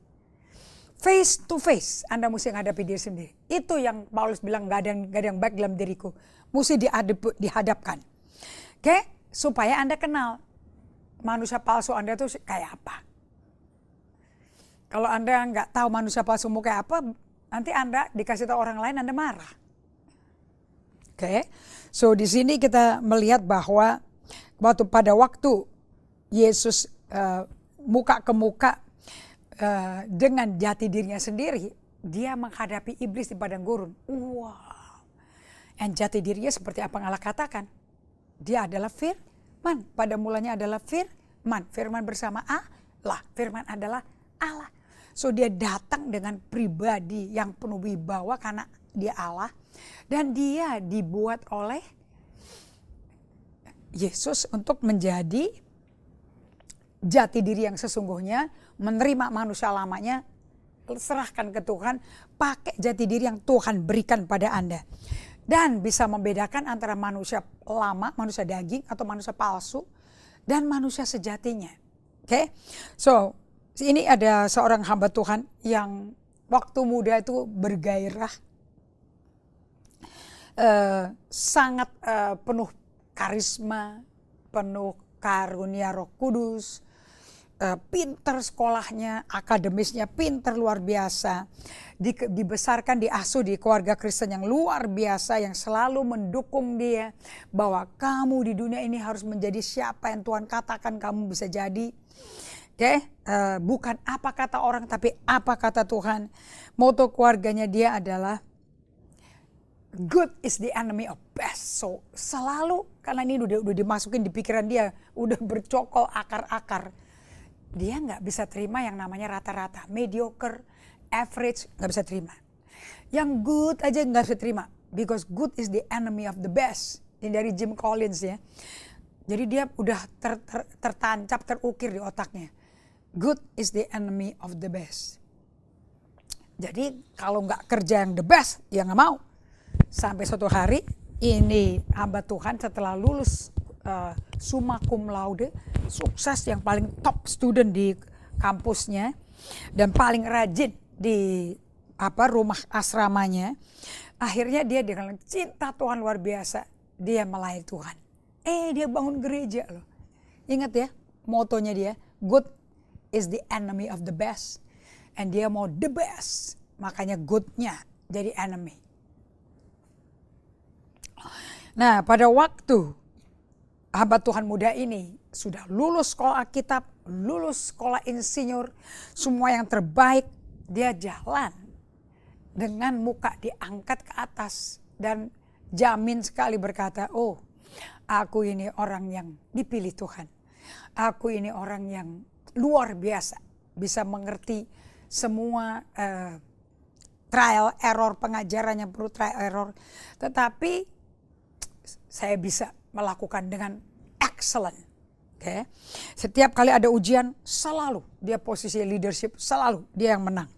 Face to face, Anda mesti menghadapi diri sendiri. Itu yang Paulus bilang, gak ada yang baik dalam diriku. Mesti dihadapkan. Oke, supaya Anda kenal manusia palsu Anda itu kayak apa. Kalau Anda nggak tahu manusia palsumu kayak apa, nanti Anda dikasih tahu orang lain Anda marah. Oke, so di sini kita melihat bahwa pada waktu Yesus muka ke muka dengan jati dirinya sendiri, dia menghadapi iblis di padang gurun. Wow, dan jati dirinya seperti apa yang Allah katakan, dia adalah firman. Pada mulanya adalah firman, firman bersama Allah, firman adalah Allah. So dia datang dengan pribadi yang penuh wibawa karena dia Allah. Dan dia dibuat oleh Yesus untuk menjadi jati diri yang sesungguhnya, menerima manusia lamanya, serahkan ke Tuhan, pakai jati diri yang Tuhan berikan pada Anda. Dan bisa membedakan antara manusia lama, manusia daging atau manusia palsu, dan manusia sejatinya. Oke, so ini ada seorang hamba Tuhan yang waktu muda itu bergairah, sangat penuh karisma, penuh karunia Roh Kudus, pinter sekolahnya, akademisnya pinter luar biasa, dibesarkan, diasuh di keluarga Kristen yang luar biasa yang selalu mendukung dia bahwa kamu di dunia ini harus menjadi siapa yang Tuhan katakan kamu bisa jadi. Bukan apa kata orang tapi apa kata Tuhan. Moto keluarganya dia adalah good is the enemy of best. So selalu, karena ini udah dimasukin di pikiran dia, udah bercokol akar-akar. Dia nggak bisa terima yang namanya rata-rata, mediocre, average, nggak bisa terima. Yang good aja nggak bisa terima, because good is the enemy of the best. Ini dari Jim Collins ya. Jadi dia udah tertancap, terukir di otaknya. Good is the enemy of the best. Jadi kalau nggak kerja yang the best, ya nggak mau. Sampai suatu hari ini hamba Tuhan setelah lulus summa cum laude, sukses, yang paling top student di kampusnya dan paling rajin di rumah asramanya. Akhirnya dia dengan cinta Tuhan luar biasa, dia melayani Tuhan. Dia bangun gereja loh. Ingat ya, motonya dia, good is the enemy of the best. And dia mau the best, makanya good-nya jadi enemy. Nah, pada waktu hamba Tuhan muda ini sudah lulus sekolah Alkitab, lulus sekolah insinyur, semua yang terbaik, dia jalan dengan muka diangkat ke atas dan jamin sekali berkata, oh, aku ini orang yang dipilih Tuhan. Aku ini orang yang luar biasa, bisa mengerti semua trial error, pengajaran yang perlu trial error. Tetapi saya bisa melakukan dengan excellent. Okay. Setiap kali ada ujian, selalu dia posisi leadership, selalu dia yang menang.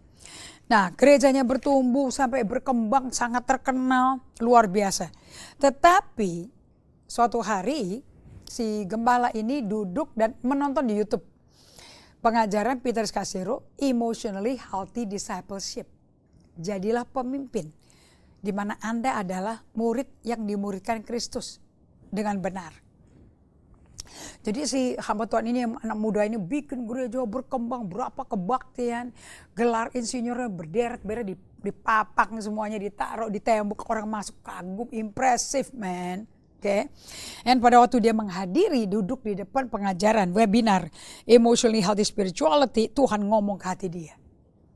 Nah, gerejanya bertumbuh sampai berkembang, sangat terkenal, luar biasa. Tetapi suatu hari si gembala ini duduk dan menonton di YouTube pengajaran Peter Scazzero, Emotionally Healthy Discipleship. Jadilah pemimpin, di mana Anda adalah murid yang dimuridkan Kristus dengan benar. Jadi si hamba Tuhan ini, anak muda ini bikin gereja berkembang, berapa kebaktian, gelar insinyurnya berderet-beret dipapang semuanya, ditaruh di tembok, orang masuk kagum, impressive man. Oke, dan pada waktu dia menghadiri, duduk di depan pengajaran webinar Emotionally Healthy Spirituality, Tuhan ngomong ke hati dia.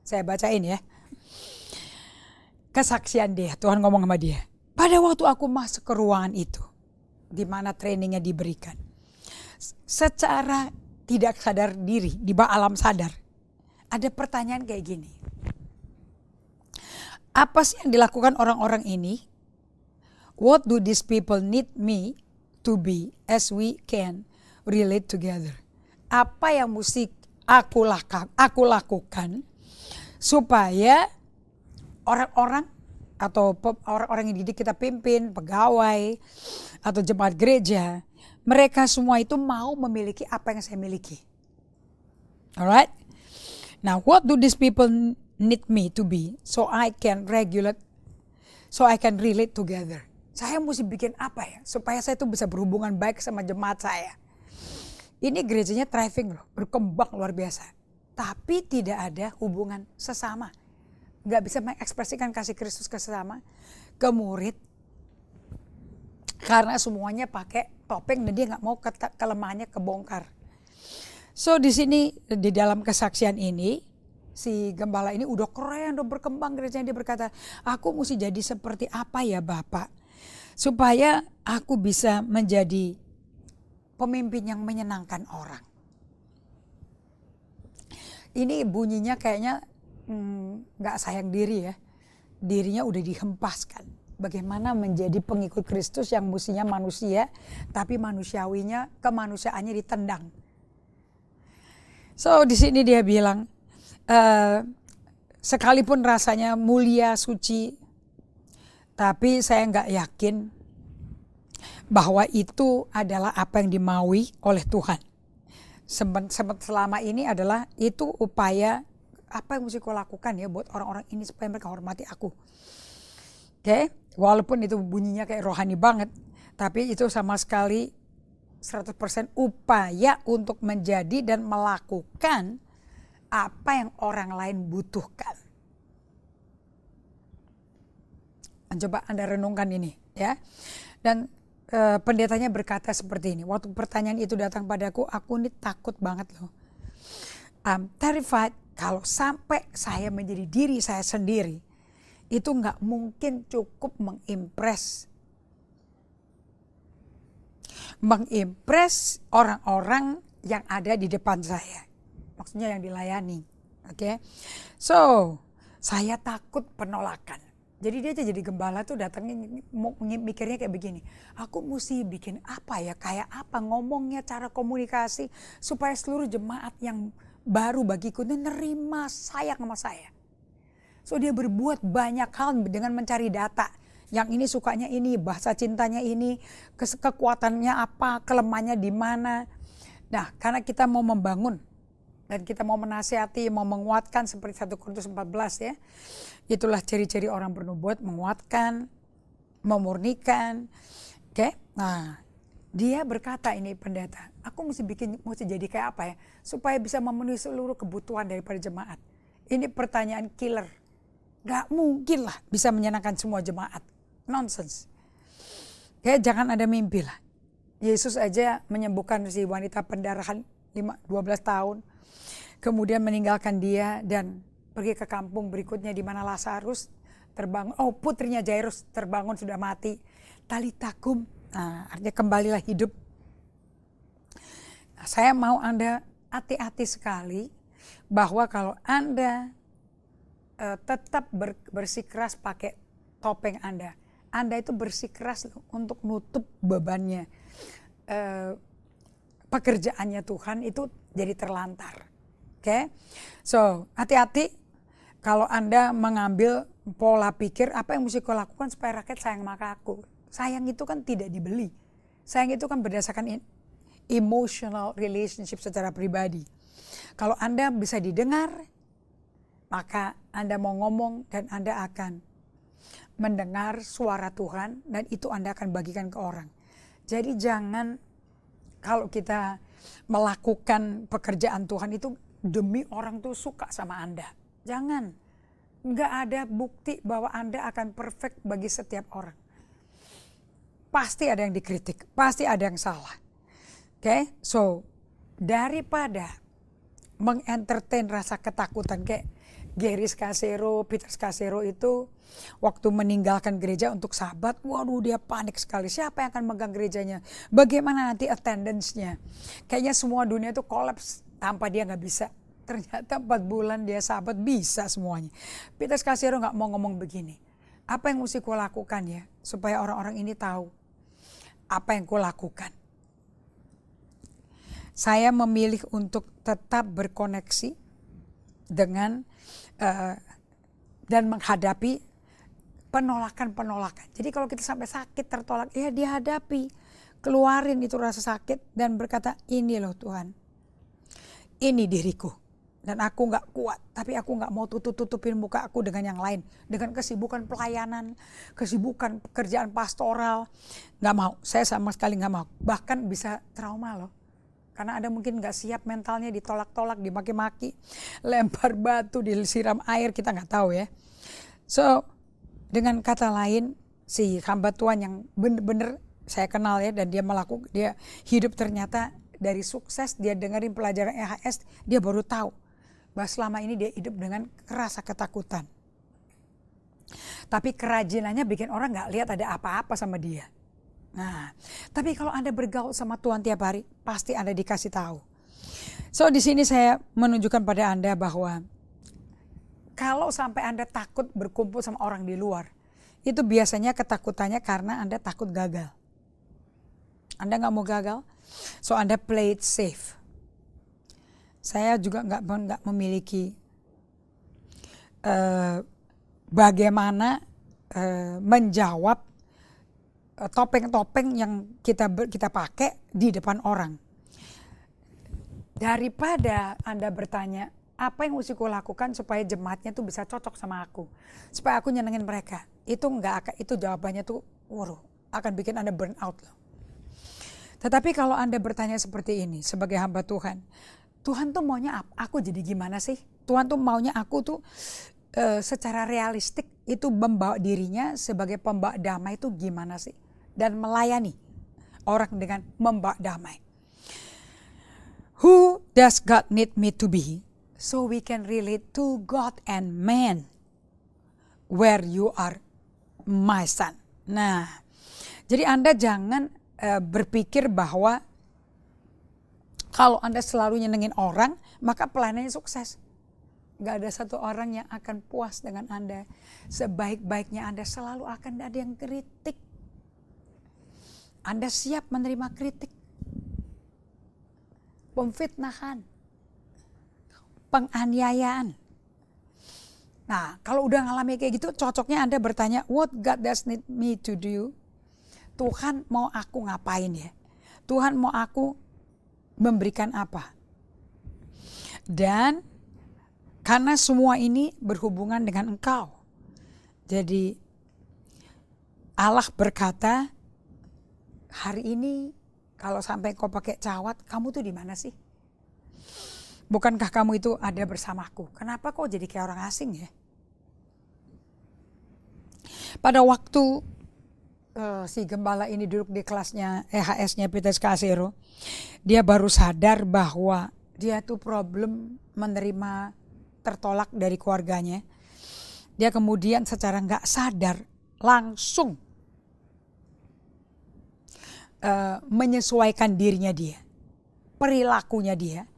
Saya bacain ya. Kesaksian dia, Tuhan ngomong sama dia. Pada waktu aku masuk ke ruangan itu, di mana trainingnya diberikan, secara tidak sadar diri, di bawah alam sadar, ada pertanyaan kayak gini. Apa sih yang dilakukan orang-orang ini? What do these people need me to be as we can relate together? Apa yang mesti aku lakukan supaya orang-orang atau orang-orang yang didik kita pimpin, pegawai atau jemaat gereja, mereka semua itu mau memiliki apa yang saya miliki. Alright? Now, what do these people need me to be so I can relate together? Saya mesti bikin apa ya supaya saya tuh bisa berhubungan baik sama jemaat saya. Ini gerejanya thriving loh, berkembang luar biasa. Tapi tidak ada hubungan sesama. Gak bisa mengekspresikan kasih Kristus ke sesama, ke murid. Karena semuanya pakai topeng dan dia gak mau kelemahannya kebongkar. So di sini, di dalam kesaksian ini, si gembala ini udah keren, udah berkembang gerejanya. Dia berkata, aku mesti jadi seperti apa ya Bapak? Supaya aku bisa menjadi pemimpin yang menyenangkan orang. Ini bunyinya kayaknya gak sayang diri ya. Dirinya udah dihempaskan. Bagaimana menjadi pengikut Kristus yang mestinya manusia, tapi manusiawinya, kemanusiaannya ditendang. So di sini dia bilang, sekalipun rasanya mulia, suci, tapi saya nggak yakin bahwa itu adalah apa yang dimaui oleh Tuhan. Selama ini adalah itu upaya apa yang mesti kau lakukan ya buat orang-orang ini supaya mereka hormati aku. Oke, walaupun itu bunyinya kayak rohani banget, tapi itu sama sekali 100% upaya untuk menjadi dan melakukan apa yang orang lain butuhkan. Coba Anda renungkan ini ya. Dan pendetanya berkata seperti ini. Waktu pertanyaan itu datang padaku, aku ini takut banget loh. I'm terrified kalau sampai saya menjadi diri saya sendiri. itu nggak mungkin cukup mengimpress orang-orang yang ada di depan saya. Maksudnya yang dilayani. Oke. So, saya takut penolakan. Jadi dia jadi gembala tuh datangnya mikirnya kayak begini. Aku mesti bikin apa ya, kayak apa ngomongnya, cara komunikasi supaya seluruh jemaat yang baru bagiku ini nerima sayang sama saya. So dia berbuat banyak hal dengan mencari data. Yang ini sukanya ini, bahasa cintanya ini, kekuatannya apa, kelemahannya di mana. Nah, karena kita mau membangun dan kita mau menasihati, mau menguatkan seperti 1 Korintus 14 ya. Itulah ciri-ciri orang bernubuat, menguatkan, memurnikan. Oke. Nah, dia berkata ini pendeta, aku mesti jadi kayak apa ya supaya bisa memenuhi seluruh kebutuhan daripada jemaat. Ini pertanyaan killer. Gak mungkin lah bisa menyenangkan semua jemaat. Nonsense. Kayak jangan ada mimpi lah. Yesus aja menyembuhkan si wanita pendarahan 12 tahun. Kemudian meninggalkan dia dan pergi ke kampung berikutnya di mana Lazarus terbangun. Oh, putrinya Jairus terbangun sudah mati. Talitakum, nah, artinya kembalilah hidup. Nah, saya mau Anda hati-hati sekali bahwa kalau Anda tetap bersikeras pakai topeng Anda itu bersikeras untuk nutup bebannya. Pekerjaannya Tuhan itu jadi terlantar. Oke, so hati-hati kalau Anda mengambil pola pikir apa yang mesti kau lakukan supaya rakyat sayang sama aku. Sayang itu kan tidak dibeli. Sayang itu kan berdasarkan emotional relationship secara pribadi. Kalau Anda bisa didengar, maka Anda mau ngomong dan Anda akan mendengar suara Tuhan dan itu Anda akan bagikan ke orang. Jadi jangan kalau kita melakukan pekerjaan Tuhan itu demi orang tuh suka sama Anda. Jangan. Nggak ada bukti bahwa Anda akan perfect bagi setiap orang. Pasti ada yang dikritik. Pasti ada yang salah. Oke, so daripada mengentertain rasa ketakutan kayak Gary Scacero, Peter Scacero itu waktu meninggalkan gereja untuk sabat, waduh dia panik sekali. Siapa yang akan megang gerejanya? Bagaimana nanti attendance-nya? Kayaknya semua dunia itu kolaps tanpa dia nggak bisa. Ternyata 4 bulan dia sabat bisa semuanya. Peter Scacero nggak mau ngomong begini. Apa yang mesti ku lakukan ya supaya orang-orang ini tahu apa yang ku lakukan. Saya memilih untuk tetap berkoneksi dengan dan menghadapi penolakan-penolakan. Jadi kalau kita sampai sakit tertolak, ya dihadapi. Keluarin itu rasa sakit dan berkata, ini loh Tuhan. Ini diriku. Dan aku gak kuat, tapi aku gak mau tutupin muka aku dengan yang lain. Dengan kesibukan pelayanan, kesibukan pekerjaan pastoral. Gak mau, saya sama sekali gak mau. Bahkan bisa trauma loh. Karena Anda mungkin gak siap mentalnya ditolak-tolak, dimaki-maki, lempar batu, disiram air, kita gak tahu ya. So, dengan kata lain, si hamba Tuhan yang benar-benar saya kenal ya, dan dia hidup ternyata dari sukses, dia dengerin pelajaran EHS, dia baru tahu bahwa selama ini dia hidup dengan rasa ketakutan. Tapi kerajinannya bikin orang gak lihat ada apa-apa sama dia. Nah, tapi kalau Anda bergaul sama Tuhan tiap hari, pasti Anda dikasih tahu. So di sini saya menunjukkan pada Anda bahwa kalau sampai Anda takut berkumpul sama orang di luar, itu biasanya ketakutannya karena Anda takut gagal. Anda nggak mau gagal, so Anda play it safe. Saya juga nggak memiliki bagaimana menjawab topeng-topeng yang kita pakai di depan orang. Daripada Anda bertanya, apa yang mesti ku lakukan supaya jemaatnya tuh bisa cocok sama aku, supaya aku nyenengin mereka. Itu jawabannya tuh, akan bikin Anda burn out loh. Tetapi kalau Anda bertanya seperti ini sebagai hamba Tuhan, Tuhan tuh maunya aku jadi gimana sih? Tuhan tuh maunya aku tuh secara realistik itu membawa dirinya sebagai pembawa damai itu gimana sih? Dan melayani orang dengan membawa damai. Who does God need me to be? So we can relate to God and man. where you are my son. Nah, jadi Anda jangan berpikir bahwa kalau Anda selalu nyenengin orang, maka pelayanannya sukses. Gak ada satu orang yang akan puas dengan Anda. Sebaik-baiknya Anda selalu akan ada yang kritik. Anda siap menerima kritik. Pemfitnahan. Penganiayaan. Nah, kalau udah ngalami kayak gitu, cocoknya Anda bertanya, what God does need me to do? Tuhan mau aku ngapain ya? Tuhan mau aku memberikan apa? Dan karena semua ini berhubungan dengan engkau. Jadi Allah berkata, hari ini kalau sampai kau pakai cawat, kamu tuh di mana sih? Bukankah kamu itu ada bersamaku? Kenapa kok jadi kayak orang asing ya? Pada waktu si gembala ini duduk di kelasnya EHS-nya Petrus Kasero, dia baru sadar bahwa dia tuh problem menerima tertolak dari keluarganya. Dia kemudian secara nggak sadar langsung menyesuaikan dirinya dia, perilakunya dia,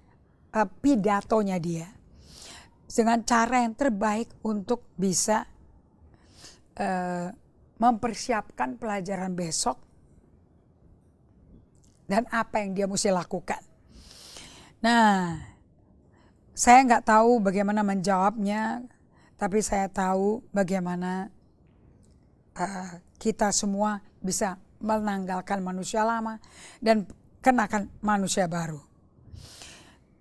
pidatonya dia dengan cara yang terbaik untuk bisa mempersiapkan pelajaran besok dan apa yang dia mesti lakukan. Nah, saya nggak tahu bagaimana menjawabnya, tapi saya tahu bagaimana kita semua bisa menanggalkan manusia lama dan kenakan manusia baru.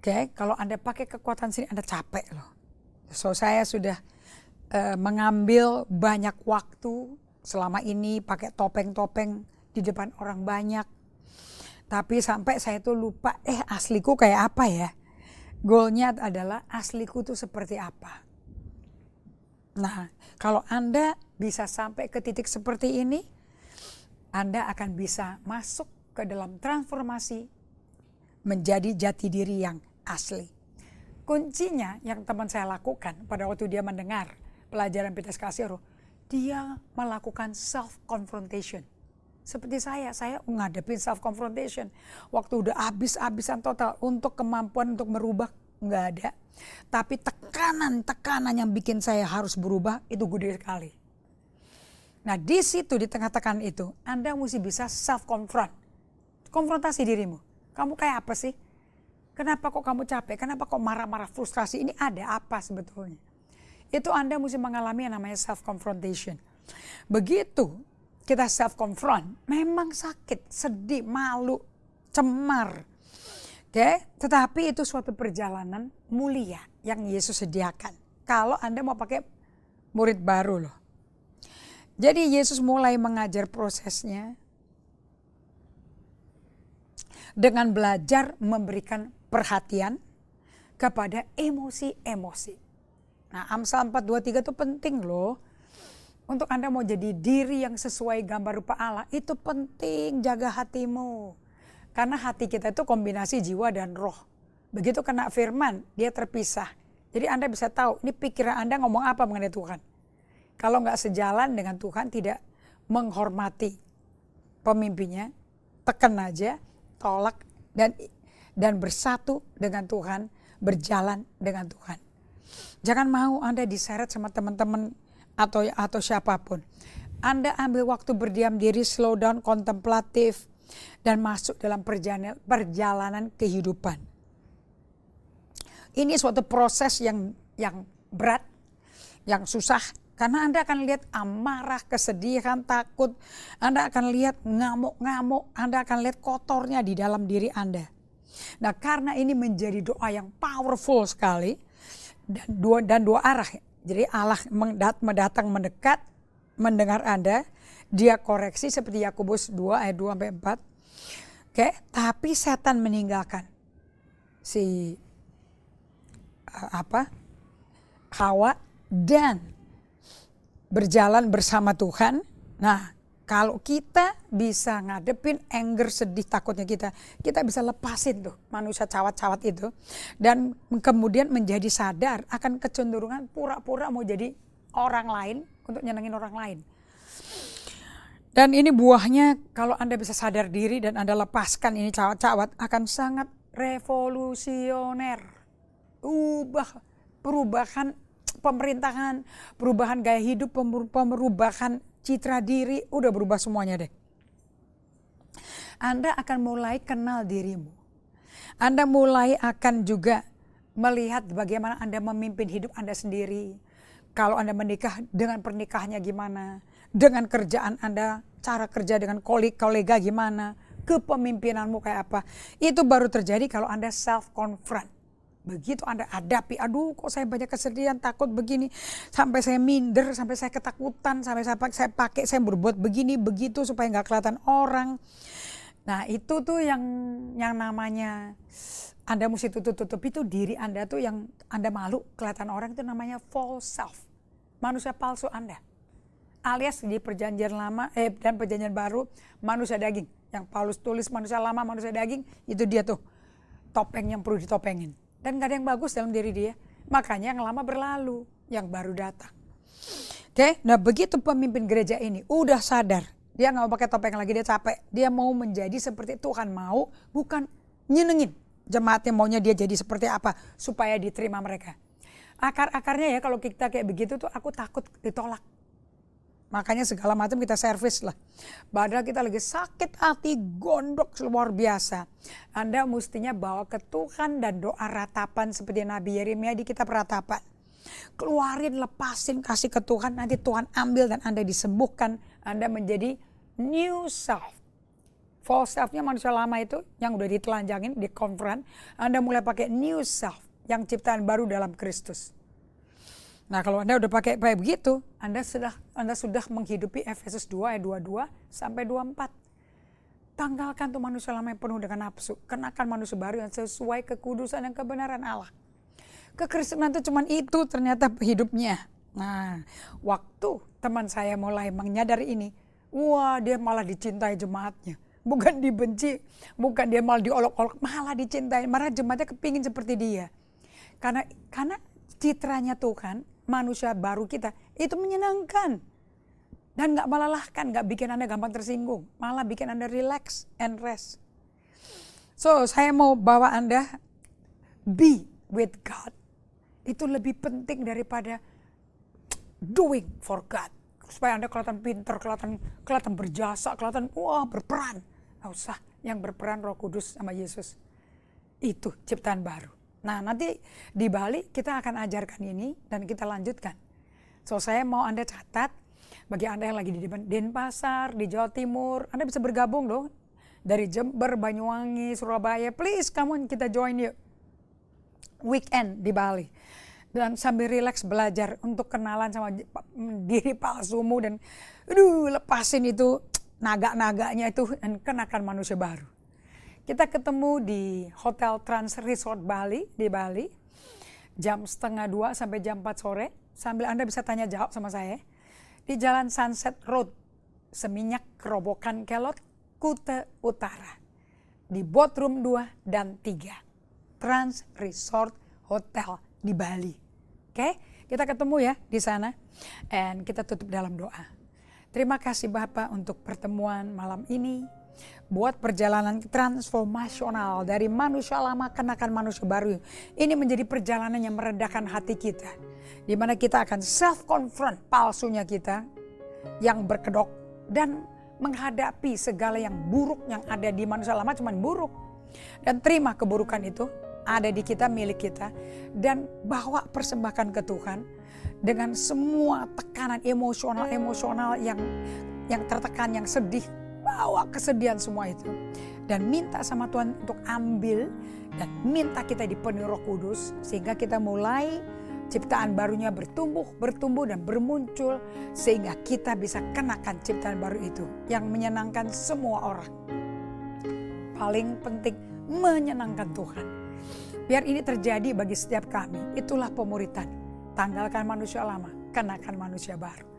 Oke, kalau Anda pakai kekuatan sini, Anda capek loh. So saya sudah mengambil banyak waktu selama ini pakai topeng-topeng di depan orang banyak. Tapi sampai saya tuh lupa, asliku kayak apa ya? Goalnya adalah asliku tuh seperti apa. Nah, kalau Anda bisa sampai ke titik seperti ini, Anda akan bisa masuk ke dalam transformasi menjadi jati diri yang asli. Kuncinya yang teman saya lakukan pada waktu dia mendengar pelajaran Petrus Kasero, dia melakukan self-confrontation. Seperti saya ngadepin self-confrontation. Waktu udah habis-habisan total untuk kemampuan untuk merubah, nggak ada. Tapi tekanan yang bikin saya harus berubah itu gede sekali. Nah di situ, di tengah tekanan itu, Anda mesti bisa self-confront. Konfrontasi dirimu. Kamu kayak apa sih? Kenapa kok kamu capek? Kenapa kok marah-marah, frustrasi? Ini ada apa sebetulnya? Itu Anda mesti mengalami yang namanya self-confrontation. Begitu kita self-confront, memang sakit, sedih, malu, cemar. Tetapi itu suatu perjalanan mulia yang Yesus sediakan. Kalau Anda mau pakai murid baru loh. Jadi Yesus mulai mengajar prosesnya dengan belajar memberikan perhatian kepada emosi-emosi. Nah, Amsal 4:23 itu penting loh. Untuk Anda mau jadi diri yang sesuai gambar rupa Allah, itu penting jaga hatimu. Karena hati kita itu kombinasi jiwa dan roh. Begitu kena firman, dia terpisah. Jadi Anda bisa tahu, ini pikiran Anda ngomong apa mengenai Tuhan. Kalau nggak sejalan dengan Tuhan, tidak menghormati pemimpinnya, tekan aja, tolak, dan bersatu dengan Tuhan, berjalan dengan Tuhan. Jangan mau Anda diseret sama teman-teman atau siapapun. Anda ambil waktu berdiam diri, slow down, kontemplatif, dan masuk dalam perjalanan kehidupan. Ini suatu proses yang berat, yang susah, karena Anda akan lihat amarah, kesedihan, takut. Anda akan lihat ngamuk-ngamuk, Anda akan lihat kotornya di dalam diri Anda. Nah, karena ini menjadi doa yang powerful sekali, dan dua arah. Jadi Allah mendatang mendekat, mendengar Anda, dia koreksi seperti Yakobus 2 ayat 2-4. Tapi setan meninggalkan si Hawa dan berjalan bersama Tuhan. Nah, kalau kita bisa ngadepin anger, sedih, takutnya kita bisa lepasin tuh manusia cawat-cawat itu. Dan kemudian menjadi sadar akan kecenderungan pura-pura mau jadi orang lain untuk nyenengin orang lain. Dan ini buahnya kalau Anda bisa sadar diri dan Anda lepaskan ini cawat-cawat akan sangat revolusioner. Perubahan pemerintahan, perubahan gaya hidup, perubahan citra diri, udah berubah semuanya deh. Anda akan mulai kenal dirimu. Anda mulai akan juga melihat bagaimana Anda memimpin hidup Anda sendiri. Kalau Anda menikah, dengan pernikahannya gimana, dengan kerjaan Anda, cara kerja dengan kolega gimana, kepemimpinanmu kayak apa. Itu baru terjadi kalau Anda self-confront. Begitu Anda hadapi, aduh kok saya banyak kesedihan, takut begini, sampai saya minder, sampai saya ketakutan, sampai saya berbuat begini, begitu supaya nggak kelihatan orang. Nah itu tuh yang namanya Anda mesti tutup itu diri Anda tuh yang Anda malu kelihatan orang, itu namanya false self. Manusia palsu Anda. Alias di perjanjian lama dan perjanjian baru manusia daging. Yang Paulus tulis manusia lama, manusia daging, itu dia tuh topeng yang perlu ditopengin. Dan gak ada yang bagus dalam diri dia. Makanya yang lama berlalu, yang baru datang. Oke, nah begitu pemimpin gereja ini udah sadar, dia gak mau pakai topeng lagi, dia capek. Dia mau menjadi seperti Tuhan mau, bukan nyenengin. Jemaatnya maunya dia jadi seperti apa supaya diterima mereka. Akar-akarnya ya kalau kita kayak begitu tuh aku takut ditolak. Makanya segala macam kita servis lah. Padahal kita lagi sakit hati, gondok luar biasa. Anda mestinya bawa ke Tuhan dan doa ratapan seperti Nabi Yeremia di kitab ratapan. Keluarin, lepasin, kasih ke Tuhan. Nanti Tuhan ambil dan Anda disembuhkan. Anda menjadi new self. False self-nya manusia lama itu yang udah ditelanjangin, dikonfront. Anda mulai pakai new self yang ciptaan baru dalam Kristus. Nah kalau Anda udah pakai begitu, Anda sudah menghidupi Efesus 2 ayat 22 sampai 24. Tanggalkan tuh manusia lama yang penuh dengan nafsu. Kenakan manusia baru yang sesuai kekudusan dan kebenaran Allah. Kekristenan itu cuman itu ternyata hidupnya. Nah waktu teman saya mulai menyadari ini, wah dia malah dicintai jemaatnya. Bukan dibenci, bukan dia malah diolok-olok, malah dicintai. Malah jemaatnya kepingin seperti dia. Karena citranya Tuhan, manusia baru kita, itu menyenangkan. Dan gak melelahkan, gak bikin Anda gampang tersinggung. Malah bikin Anda relax and rest. So, saya mau bawa Anda be with God. Itu lebih penting daripada doing for God. Supaya Anda kelihatan pintar, kelihatan berjasa, kelihatan berperan. Gak usah, yang berperan Roh Kudus sama Yesus. Itu ciptaan baru. Nah nanti di Bali kita akan ajarkan ini dan kita lanjutkan. So saya mau Anda catat, bagi Anda yang lagi di Denpasar, di Jawa Timur, Anda bisa bergabung loh. Dari Jember, Banyuwangi, Surabaya, please come on kita join yuk. Weekend di Bali. Dan sambil rileks belajar untuk kenalan sama diri palsumu dan lepasin itu naga-naganya itu dan kenakan manusia baru. Kita ketemu di Hotel Trans Resort Bali di Bali jam 1:30 sampai jam 4 sore. Sambil Anda bisa tanya jawab sama saya di Jalan Sunset Road, Seminyak, Kerobokan, Kelot, Kuta Utara. Di Boardroom 2 dan 3. Trans Resort Hotel di Bali. Oke, kita ketemu ya di sana. Dan kita tutup dalam doa. Terima kasih Bapak untuk pertemuan malam ini. Buat perjalanan transformasional dari manusia lama kenakan manusia baru. Ini menjadi perjalanan yang meredakan hati kita. Di mana kita akan self-confront palsunya kita yang berkedok. Dan menghadapi segala yang buruk yang ada di manusia lama cuman buruk. Dan terima keburukan itu ada di kita, milik kita. Dan bawa persembahkan ke Tuhan. Dengan semua tekanan emosional yang tertekan, yang sedih, bawa kesedihan semua itu. Dan minta sama Tuhan untuk ambil dan minta kita dipenuhi Roh Kudus. Sehingga kita mulai ciptaan barunya bertumbuh dan bermuncul. Sehingga kita bisa kenakan ciptaan baru itu yang menyenangkan semua orang. Paling penting menyenangkan Tuhan. Biar ini terjadi bagi setiap kami, itulah pemuritan. Tanggalkan manusia lama, kenakan manusia baru.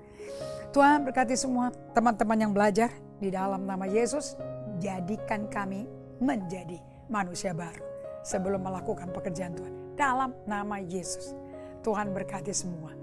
Tuhan berkati semua teman-teman yang belajar di dalam nama Yesus. Jadikan kami menjadi manusia baru sebelum melakukan pekerjaan Tuhan. Dalam nama Yesus, Tuhan berkati semua.